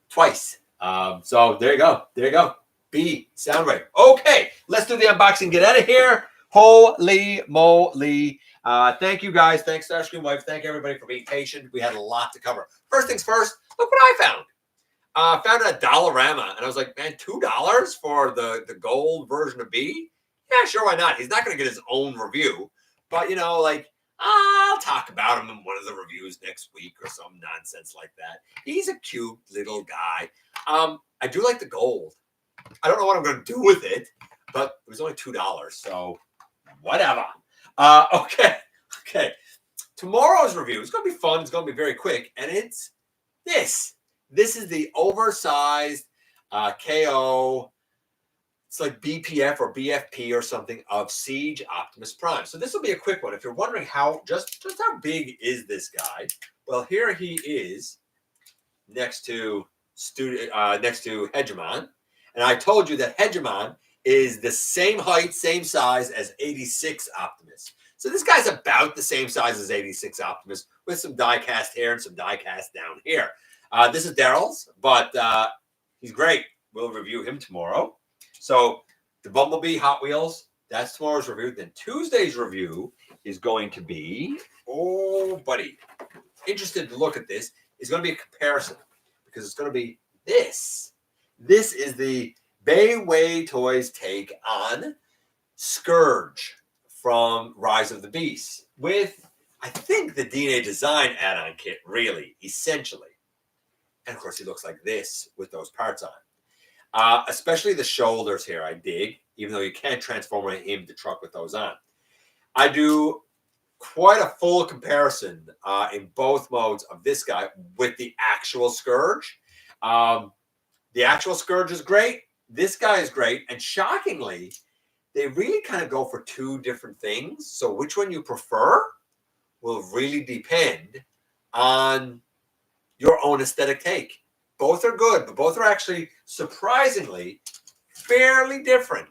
twice. So there you go. B, Soundwave. Okay, let's do the unboxing. Get out of here. Holy moly. Thank you guys. Thanks, Starscream Wife. Thank everybody for being patient. We had a lot to cover. First things first, look what I found. Found a Dollarama, and I was like, man, $2 for the gold version of B? Yeah, sure, why not? He's not going to get his own review, but, I'll talk about him in one of the reviews next week or some nonsense like that. He's a cute little guy. I do like the gold. I don't know what I'm going to do with it, but it was only $2, so whatever. Okay. Tomorrow's review is going to be fun. It's going to be very quick, and it's this. This is the oversized KO. It's like BPF or BFP or something of Siege Optimus Prime. So this will be a quick one. If you're wondering how how big is this guy, well, here he is next to Hegemon, and I told you that Hegemon is the same height, same size as 86 Optimus. So this guy's about the same size as 86 Optimus with some die-cast hair and some die-cast down here. This is Daryl's, but he's great. We'll review him tomorrow. So the Bumblebee Hot Wheels, That's tomorrow's review. Then Tuesday's review is going to be, oh, buddy, interested to look at this. Is going to be a comparison because it's going to be this. This is the Bayway Toys take on Scourge from Rise of the Beast with, I think, the DNA Design add-on kit, really, essentially. And of course, he looks like this with those parts on. Especially the shoulders here, I dig, even though you can't transform him the truck with those on. I do quite a full comparison in both modes of this guy with the actual Scourge. The actual Scourge is great. This guy is great. And shockingly, they really kind of go for two different things. So which one you prefer will really depend on your own aesthetic take. Both are good, but both are actually surprisingly fairly different.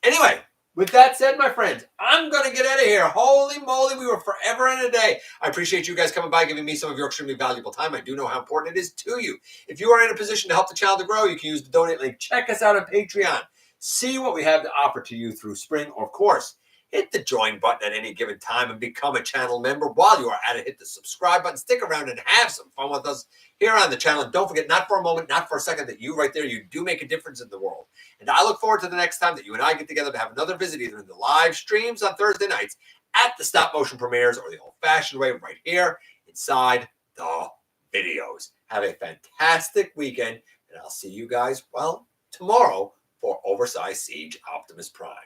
Anyway, with that said, my friends, I'm going to get out of here. Holy moly, we were forever and a day. I appreciate you guys coming by, giving me some of your extremely valuable time. I do know how important it is to you. If you are in a position to help the channel to grow, you can use the donate link. Check us out on Patreon. See what we have to offer to you through spring. Or, of course, hit the join button at any given time and become a channel member. While you are at it, hit the subscribe button. Stick around and have some fun with us here on the channel. And don't forget, not for a moment, not for a second, that you right there, you do make a difference in the world. And I look forward to the next time that you and I get together to have another visit, either in the live streams on Thursday nights, at the stop motion premieres, or the old-fashioned way right here inside the videos. Have a fantastic weekend, and I'll see you guys, well, tomorrow for Oversized Siege Optimus Prime.